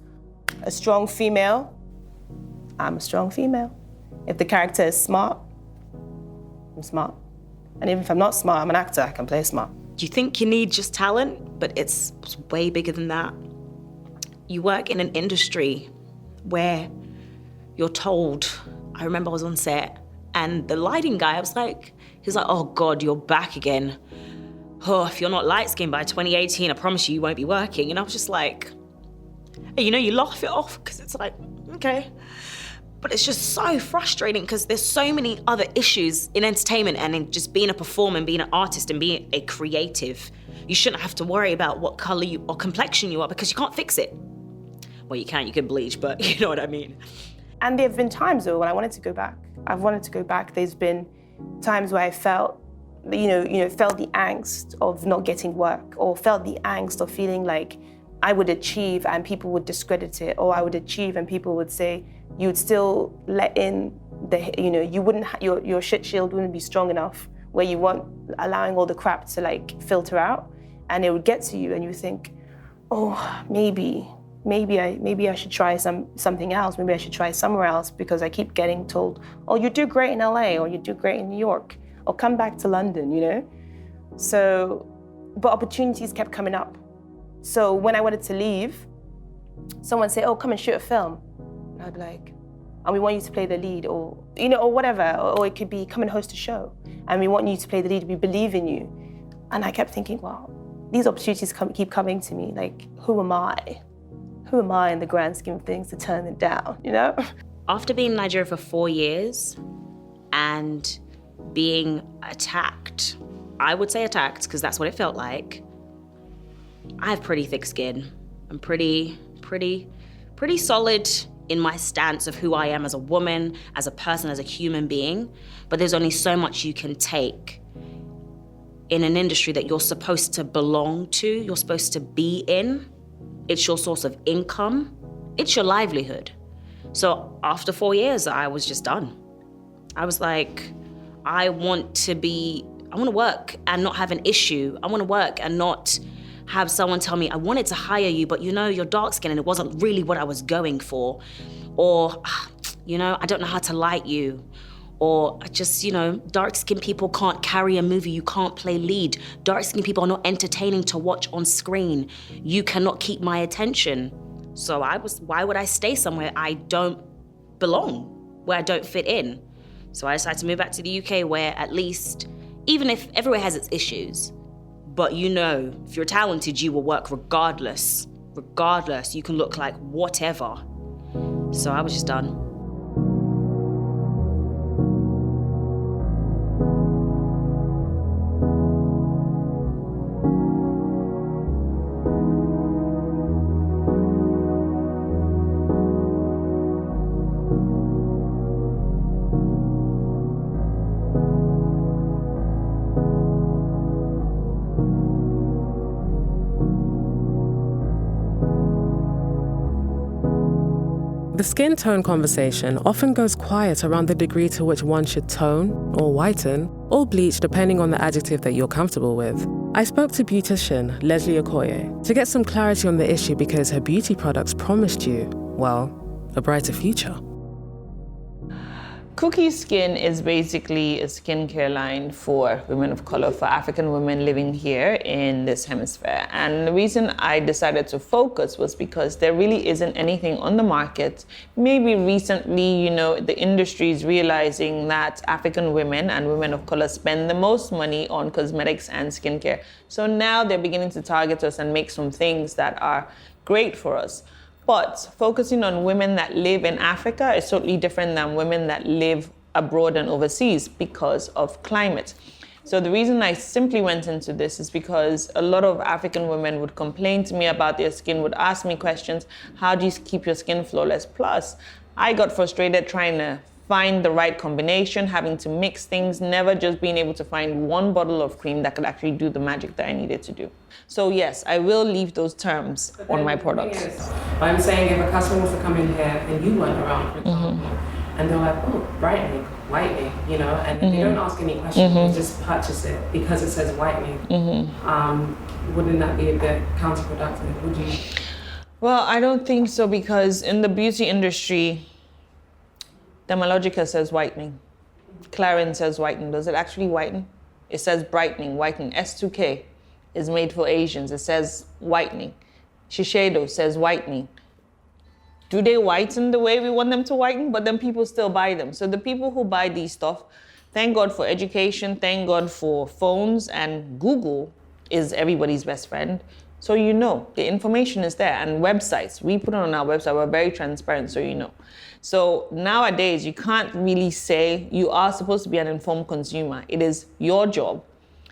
a strong female, I'm a strong female. If the character is smart, I'm smart. And even if I'm not smart, I'm an actor, I can play smart. Do you think you need just talent? But it's way bigger than that. You work in an industry where you're told, I remember I was on set and the lighting guy, he was like, oh God, you're back again. Oh, if you're not light-skinned by 2018, I promise you won't be working. And I was just like, you laugh it off because it's like, okay. But it's just so frustrating because there's so many other issues in entertainment and in just being a performer and being an artist and being a creative. You shouldn't have to worry about what color or complexion you are because you can't fix it. Well, you can bleach, but you know what I mean. And there have been times though when I wanted to go back. I've wanted to go back. There's been times where I felt, felt the angst of not getting work or felt the angst of feeling like I would achieve and people would discredit it, or I would achieve and people would say, you would still let in you wouldn't, your shit shield wouldn't be strong enough where you weren't allowing all the crap to filter out, and it would get to you and you think, oh, maybe I should try something else. Maybe I should try somewhere else because I keep getting told, oh, you do great in LA or you do great in New York or come back to London, So, but opportunities kept coming up. So when I wanted to leave, someone said, oh, come and shoot a film. And I'd be like, and we want you to play the lead or, or whatever. Or it could be come and host a show and we want you to play the lead, we believe in you. And I kept thinking, wow, these opportunities keep coming to me. Like, who am I? Who am I in the grand scheme of things to turn it down, After being in Nigeria for 4 years and being attacked, I would say attacked because that's what it felt like. I have pretty thick skin. I'm pretty solid in my stance of who I am as a woman, as a person, as a human being. But there's only so much you can take in an industry that you're supposed to belong to, you're supposed to be in. It's your source of income. It's your livelihood. So after 4 years, I was just done. I was like, I want to work and not have an issue. I want to work and not have someone tell me, I wanted to hire you, but you're dark skinned and it wasn't really what I was going for. Or, I don't know how to light you. Or just, dark skinned people can't carry a movie, you can't play lead. Dark skinned people are not entertaining to watch on screen. You cannot keep my attention. So why would I stay somewhere I don't belong, where I don't fit in? So I decided to move back to the UK where at least, even if everywhere has its issues, but if you're talented, you will work regardless. Regardless, you can look like whatever. So I was just done. The skin tone conversation often goes quiet around the degree to which one should tone, or whiten, or bleach depending on the adjective that you're comfortable with. I spoke to beautician Leslie Okoye to get some clarity on the issue because her beauty products promised you, well, a brighter future. Cookie Skin is basically a skincare line for women of color, for African women living here in this hemisphere. And the reason I decided to focus was because there really isn't anything on the market. Maybe recently, the industry is realizing that African women and women of color spend the most money on cosmetics and skincare. So now they're beginning to target us and make some things that are great for us. But focusing on women that live in Africa is totally different than women that live abroad and overseas because of climate. So the reason I simply went into this is because a lot of African women would complain to me about their skin, would ask me questions, how do you keep your skin flawless? Plus, I got frustrated trying to find the right combination, having to mix things, never just being able to find one bottle of cream that could actually do the magic that I needed to do. So yes, I will leave those terms on my products. I'm saying if a customer wants to come in here and you weren't around, for example, and they're like, oh, brightening, whitening, you know, and they don't ask any questions, they just purchase it because it says whitening. Wouldn't that be a bit counterproductive? Would you? Well, I don't think so, because in the beauty industry, Dermalogica says whitening. Clarin says whitening. Does it actually whiten? It says brightening, whitening. S2K is made for Asians. It says whitening. Shiseido says whitening. Do they whiten the way we want them to whiten? But then people still buy them. So the people who buy these stuff, thank God for education, thank God for phones, and Google is everybody's best friend. So you know, the information is there. And websites, we put it on our website, we're very transparent, so you know. So nowadays, you can't really say you are supposed to be an informed consumer. It is your job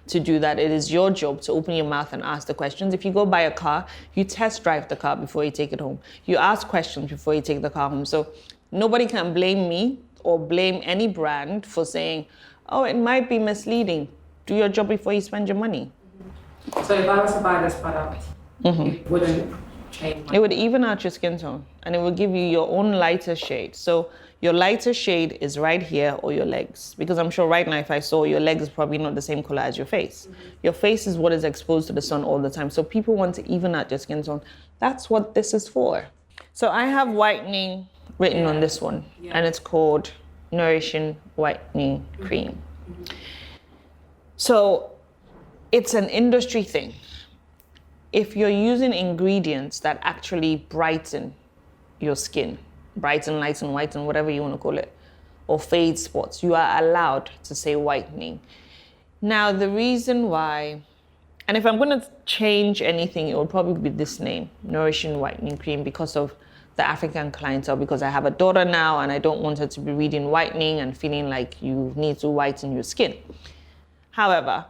to do that. It is your job to open your mouth and ask the questions. If you go buy a car, you test drive the car before you take it home. You ask questions before you take the car home. So nobody can blame me or blame any brand for saying, oh, it might be misleading. Do your job before you spend your money. So if I was to buy this product, it wouldn't change my... It would even out your skin tone, and it will give you your own lighter shade. So your lighter shade is right here, or your legs. Because I'm sure right now, if I saw your legs is probably not the same color as your face. Your face is what is exposed to the sun all the time. So people want to even out your skin tone. That's what this is for. So I have whitening written on this one, and it's called Nourishing Whitening Cream. So it's an industry thing. If you're using ingredients that actually brighten your skin, brighten, lighten, whiten, whatever you want to call it, or fade spots, you are allowed to say whitening. Now, the reason why, and if I'm going to change anything, it will probably be this name, Nourishing Whitening Cream, because of the African clientele, because I have a daughter now and I don't want her to be reading whitening and feeling like you need to whiten your skin. However,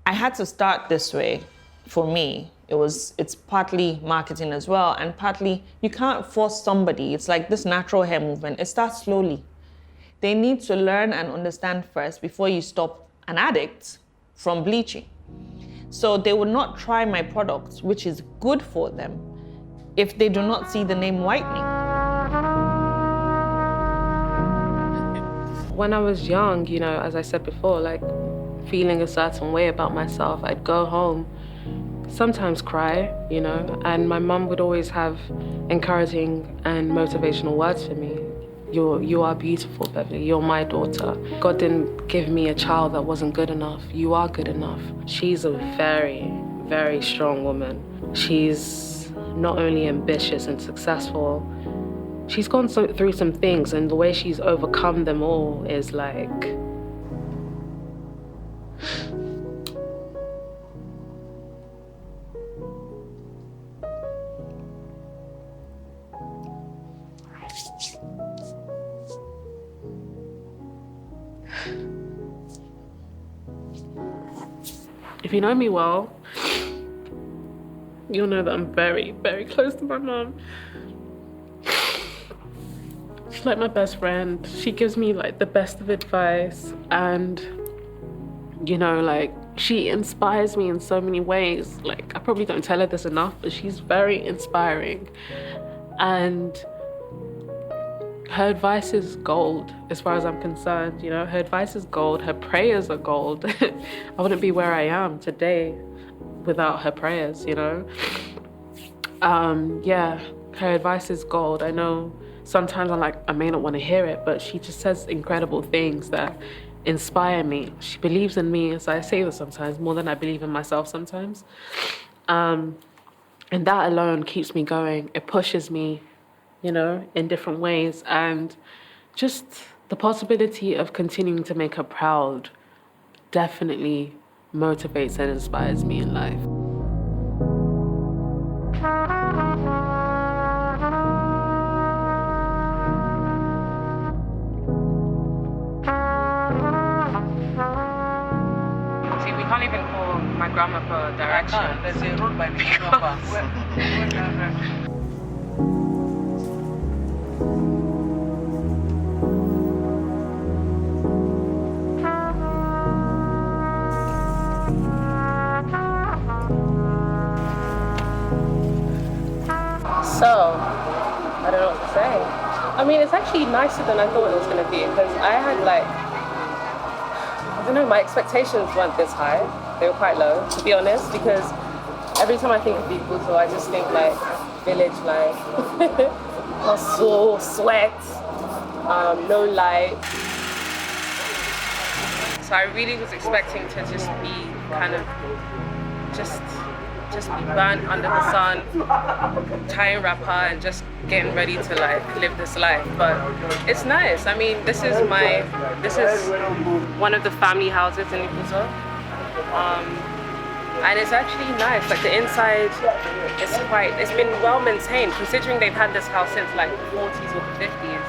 I had to start this way. For me, it's partly marketing as well, and partly you can't force somebody. It's like this natural hair movement. It starts slowly. They need to learn and understand first before you stop an addict from bleaching. So they will not try my product, which is good for them, if they do not see the name whitening. When I was young, you know, as I said before, like feeling a certain way about myself, I'd go home, sometimes cry, you know, and my mum would always have encouraging and motivational words for me. You are beautiful, Beverly. You're my daughter. God didn't give me a child that wasn't good enough. You are good enough. She's a very, very strong woman. She's not only ambitious and successful, she's gone through some things, and the way she's overcome them all is like... If you know me well, you'll know that I'm very, very close to my mom. She's like my best friend. She gives me like the best of advice, and you know, like she inspires me in so many ways. Like I probably don't tell her this enough, but she's very inspiring, and her advice is gold as far as I'm concerned. You know, her advice is gold. Her prayers are gold. I wouldn't be where I am today without her prayers, you know. Yeah, her advice is gold. I know sometimes I may not want to hear it, but she just says incredible things that inspire me. She believes in me, as I say this sometimes, more than I believe in myself sometimes. And that alone keeps me going. It pushes me, you know, in different ways. And just the possibility of continuing to make her proud definitely motivates and inspires me in life. grammar for direction. There's a road by the grammar. So, I don't know what to say. I mean, it's actually nicer than I thought it was going to be because I had like, I don't know, my expectations weren't this high. They were quite low, to be honest, because every time I think of Iguzo, I just think like village life, hustle, sweat, no light. So I really was expecting to just be kind of just be burnt under the sun, tying wrapper and just getting ready to like live this life. But it's nice. I mean, this is one of the family houses in Iguzo. And it's actually nice. Like the inside it's been well maintained considering they've had this house since like the 40s or the 50s.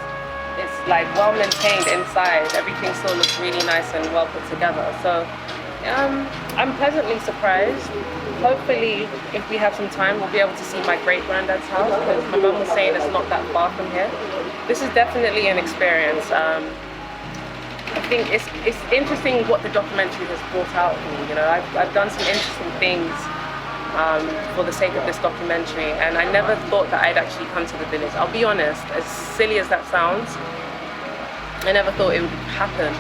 It's like well maintained inside. Everything still looks really nice and well put together. So I'm pleasantly surprised. Hopefully, if we have some time, we'll be able to see my great-granddad's house because my mum was saying it's not that far from here. This is definitely an experience. I think it's interesting what the documentary has brought out of me. You know, I've done some interesting things for the sake of this documentary, and I never thought that I'd actually come to the village. I'll be honest, as silly as that sounds, I never thought it would happen.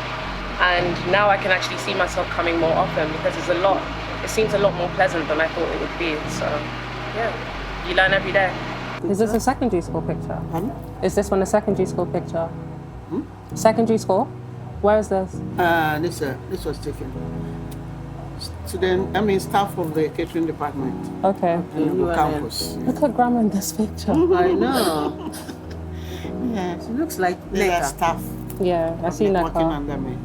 And now I can actually see myself coming more often because it seems a lot more pleasant than I thought it would be. So, yeah, you learn every day. Is this a secondary school picture? Is this one a secondary school picture? Secondary school? Where is this? This was taken. Staff of the catering department. Okay. Campus. Look at Grandma in this picture. I know. Yeah, it looks like later staff. Yeah, I see working Naka. under me.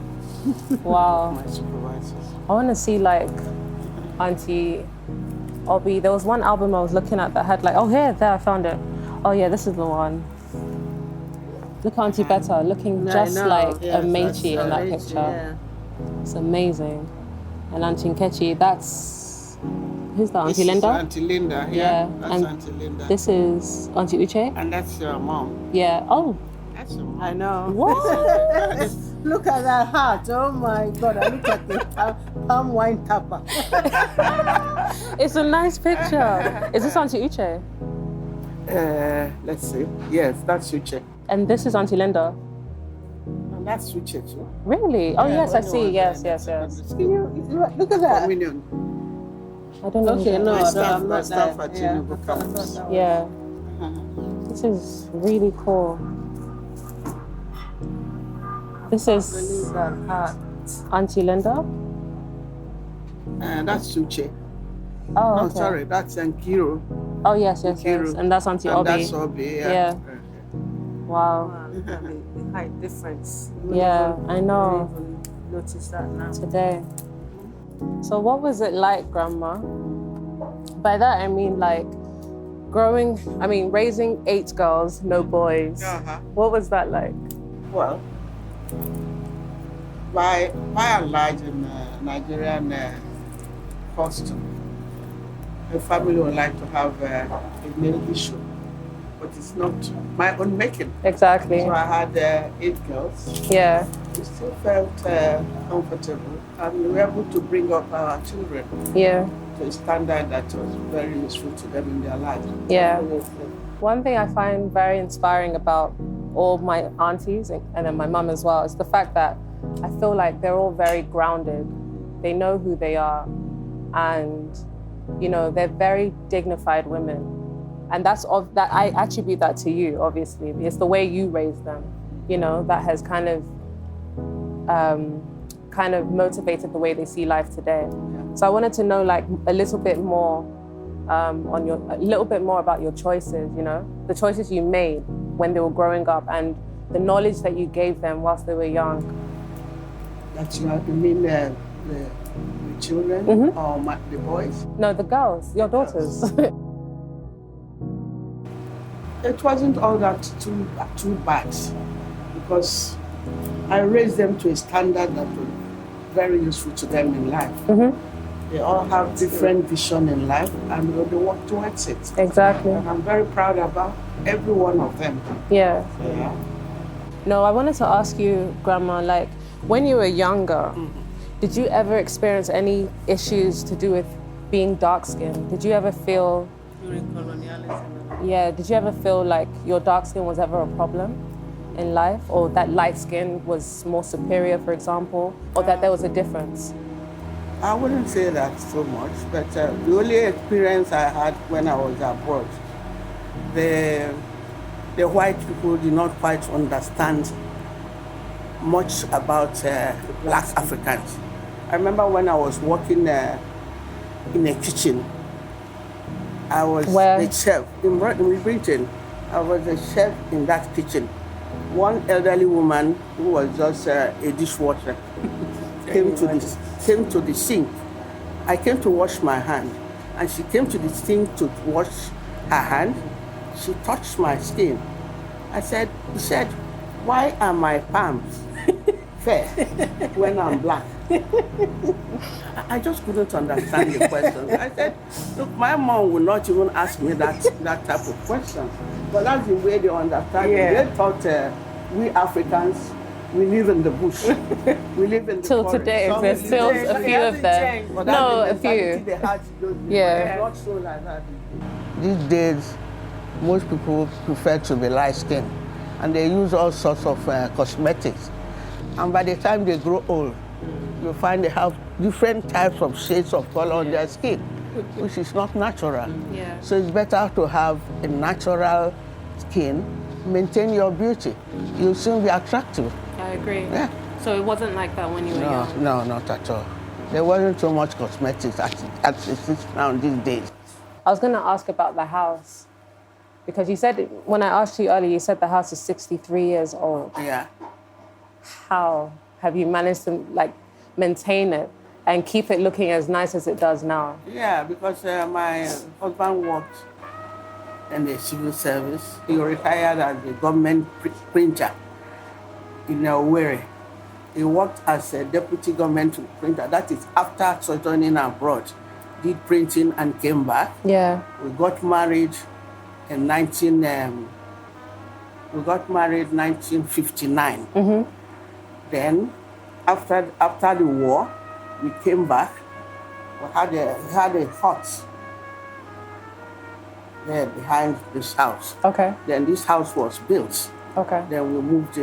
Wow. My supervisors. I want to see like Auntie Obi. There was one album I was looking at that had like, oh there I found it. Oh yeah, this is the one. Look at Auntie Betta looking just like a Meiji in that picture. Yeah. It's amazing. And Auntie Nkechi, who's that, Auntie Linda? Auntie Linda, yeah. That's and Auntie Linda. This is Auntie Uche? And that's your mom. Yeah, oh. That's your mom. I know. What? Look at that heart. Oh my God, I look at the palm wine tapper. It's a nice picture. Is this Auntie Uche? Let's see. Yes, that's Uche. And this is Auntie Linda? And that's Uche too. Really? Oh yes, I see. Yes. Look at that. Communion. I don't know. Okay, no, I'm not there. at Tinubu campus. Yeah. This is really cool. This is Auntie Linda? That's Uche. Oh, no, okay. sorry, that's Nkiro. Oh, yes. And that's Auntie Obi. That's Obi, yeah. Wow. Look at the height difference. Yeah, I know. Notice that now. Today. So what was it like, Grandma? By that, I mean like raising 8 girls, no boys. What was that like? Well, by and large in Nigerian custom, a family would like to have a male issue, but it's not my own making. Exactly. So I had 8 girls. Yeah. We still felt comfortable, and we were able to bring up our children. Yeah. To a standard that was very useful to them in their lives. Yeah. One thing I find very inspiring about all my aunties and then my mum as well is the fact that I feel like they're all very grounded. They know who they are, and they're very dignified women. And that I attribute that to you, obviously. It's the way you raised them, that has kind of motivated the way they see life today. So I wanted to know like a little bit more about your choices, the choices you made when they were growing up and the knowledge that you gave them whilst they were young. That's right. You mean the children or the boys? No, the girls, your daughters. It wasn't all that too bad because I raised them to a standard that was very useful to them in life. They all have different vision in life and they work towards it. Exactly. And I'm very proud about every one of them. Yeah. Yeah. No, I wanted to ask you, Grandma, like, when you were younger, did you ever experience any issues to do with being dark-skinned? Did you ever feel... During colonialism? Yeah, did you ever feel like your dark skin was ever a problem in life? Or that light skin was more superior, for example? Or that there was a difference? I wouldn't say that so much, but the only experience I had when I was abroad, the white people did not quite understand much about black Africans. I remember when I was working in a kitchen, I was the chef in Britain. I was a chef in that kitchen. One elderly woman who was just a dishwasher came to the sink. I came to wash my hand, and she came to the sink to wash her hand. She touched my skin. He said, why are my palms fair when I'm black? I just couldn't understand the question. I said, look, my mom would not even ask me that type of question. But that's the way they understand it. They thought we Africans, we live in the bush. We live in the Till forest. today, there's still a few of them. No, a few. Yeah. Not so like that. These days, most people prefer to be light-skinned, and they use all sorts of cosmetics. And by the time they grow old, you find they have different types of shades of color on their skin, which is not natural. Yeah. So it's better to have a natural skin, maintain your beauty. You'll soon be attractive. I agree. Yeah. So it wasn't like that when you were young? No, not at all. There wasn't so much cosmetics as it is now these days. I was going to ask about the house, because you said, when I asked you earlier, you said the house is 63 years old. Yeah. How have you managed to maintain it and keep it looking as nice as it does now? Yeah, because my husband worked in the civil service. He retired as a government printer in Owerri. He worked as a deputy government printer. That is after sojourning abroad. Did printing and came back. Yeah. We got married in 1959. Mm-hmm. Then, after the war, we came back. We had a hut there behind this house. Okay. Then this house was built. Okay. Then we moved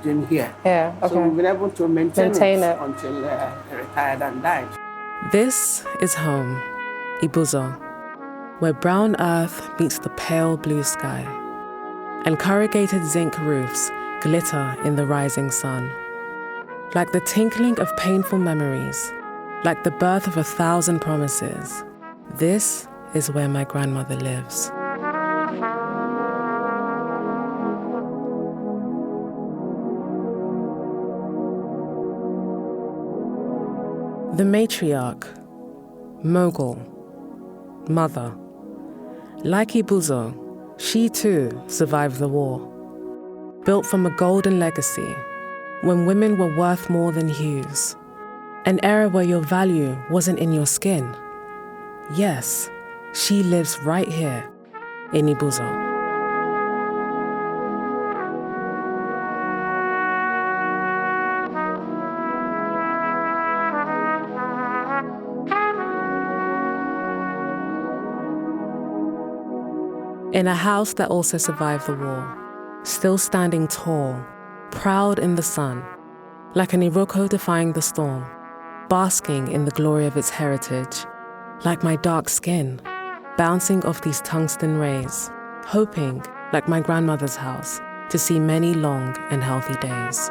in here. Yeah. Okay. So we've been able to maintain it until he retired and died. This is home, Ibuzo, where brown earth meets the pale blue sky, and corrugated zinc roofs glitter in the rising sun. Like the tinkling of painful memories, like the birth of 1,000 promises, this is where my grandmother lives. The matriarch, mogul, mother. Like Ibuzo, she too survived the war. Built from a golden legacy, when women were worth more than hues. An era where your value wasn't in your skin. Yes, she lives right here in Ibuzo. In a house that also survived the war, still standing tall, proud in the sun, like an Iroko defying the storm, basking in the glory of its heritage, like my dark skin, bouncing off these tungsten rays, hoping, like my grandmother's house, to see many long and healthy days.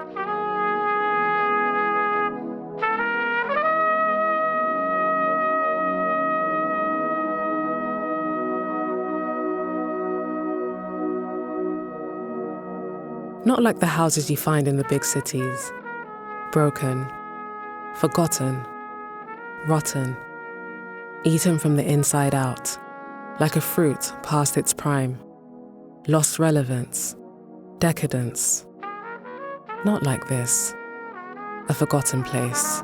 Not like the houses you find in the big cities. Broken, forgotten, rotten, eaten from the inside out, like a fruit past its prime. Lost relevance, decadence. Not like this, a forgotten place.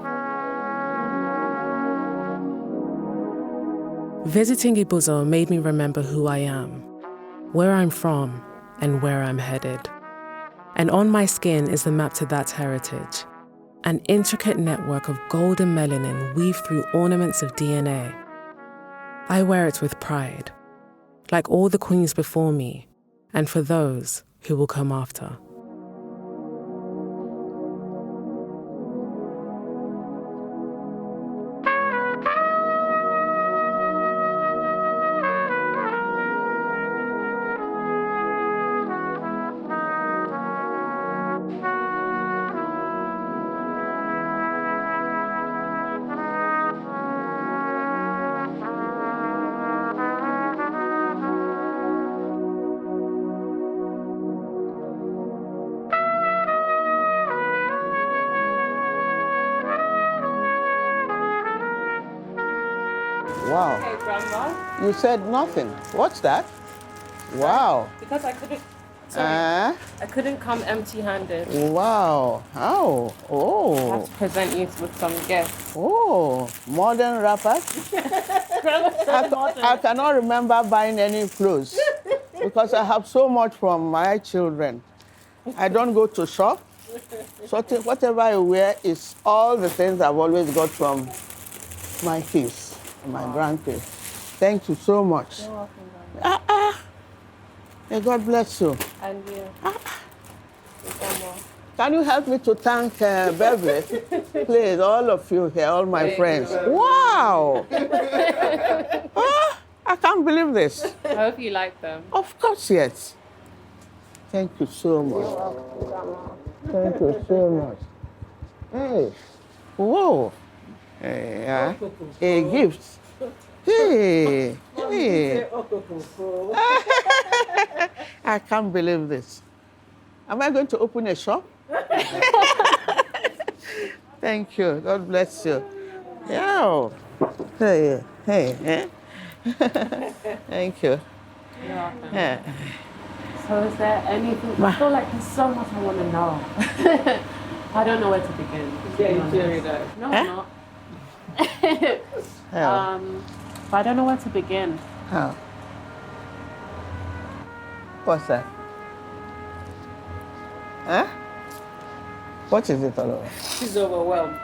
Visiting Ibuzo made me remember who I am, where I'm from, and where I'm headed. And on my skin is the map to that heritage, an intricate network of golden melanin weaved through ornaments of DNA. I wear it with pride, like all the queens before me, and for those who will come after. Wow. Hey, Grandma. You said nothing. What's that? Wow. Because I couldn't come empty-handed. Wow. How? I Oh. have to present you with some gifts. Oh. Modern rappers? I cannot remember buying any clothes because I have so much from my children. I don't go to shop. So whatever I wear is all the things I've always got from my kids, my grandkids. Thank you so much. You're welcome, May God bless you. And you. Can you help me to thank Beverly? Please, all of you here, all my friends. Wow! I can't believe this. I hope you like them. Of course, yes. Thank you so much. You're welcome, Grandma. Thank you so much. Hey, whoa. Hey, a gift. Hey, hey. I can't believe this. Am I going to open a shop? Thank you. God bless you. Yeah. Hey, hey. Thank you. You're welcome. Yeah. So is there anything? I feel like there's so much I want to know. I don't know where to begin. No, I'm not. But I don't know where to begin. How? What's that? Huh? What is it all about? She's overwhelmed.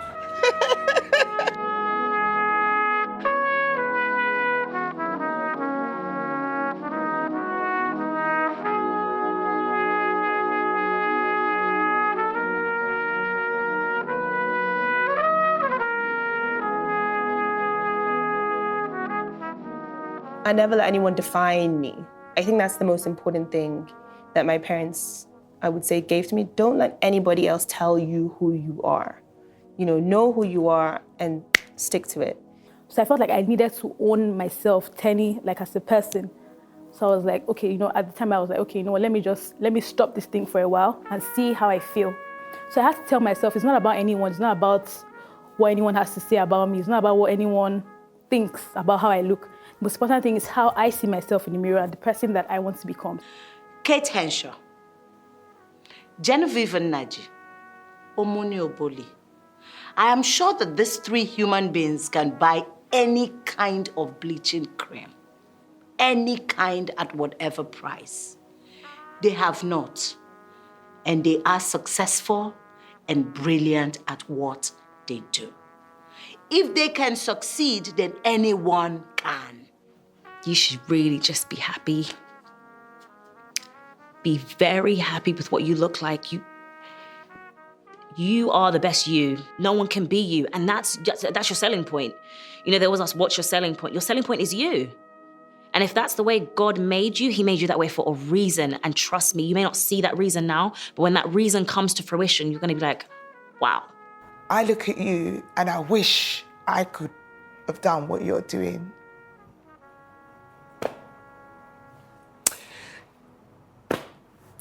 I never let anyone define me. I think that's the most important thing that my parents, I would say, gave to me. Don't let anybody else tell you who you are. Know who you are and stick to it. So I felt like I needed to own myself, Tenny, like as a person. So I was like, okay, at the time I was like, okay, let me stop this thing for a while and see how I feel. So I had to tell myself, it's not about anyone. It's not about what anyone has to say about me. It's not about what anyone thinks about how I look. The most important thing is how I see myself in the mirror and the person that I want to become. Kate Henshaw, Genevieve Naji, Omoni Oboli. I am sure that these three human beings can buy any kind of bleaching cream, any kind at whatever price. They have not, and they are successful and brilliant at what they do. If they can succeed, then anyone can. You should really just be happy. Be very happy with what you look like. You are the best you. No one can be you, and that's your selling point. There was what's your selling point? Your selling point is you. And if that's the way God made you, he made you that way for a reason. And trust me, you may not see that reason now, but when that reason comes to fruition, you're gonna be like, wow. I look at you and I wish I could have done what you're doing.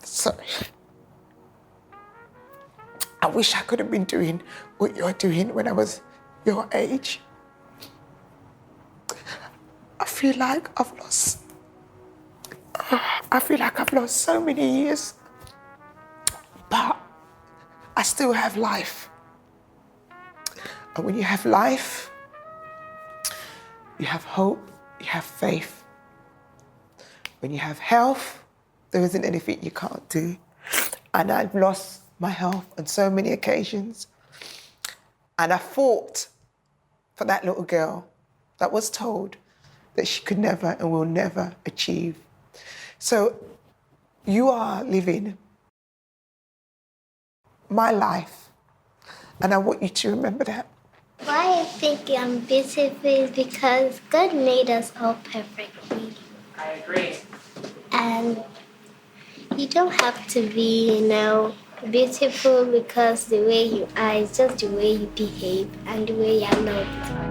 Sorry. I wish I could have been doing what you're doing when I was your age. I feel like I've lost so many years, but I still have life. And when you have life, you have hope, you have faith. When you have health, there isn't anything you can't do. And I've lost my health on so many occasions. And I fought for that little girl that was told that she could never and will never achieve. So you are living my life, and I want you to remember that. Why I think I'm beautiful is because God made us all perfectly. I agree. And you don't have to be, beautiful because the way you are is just the way you behave and the way you are loved.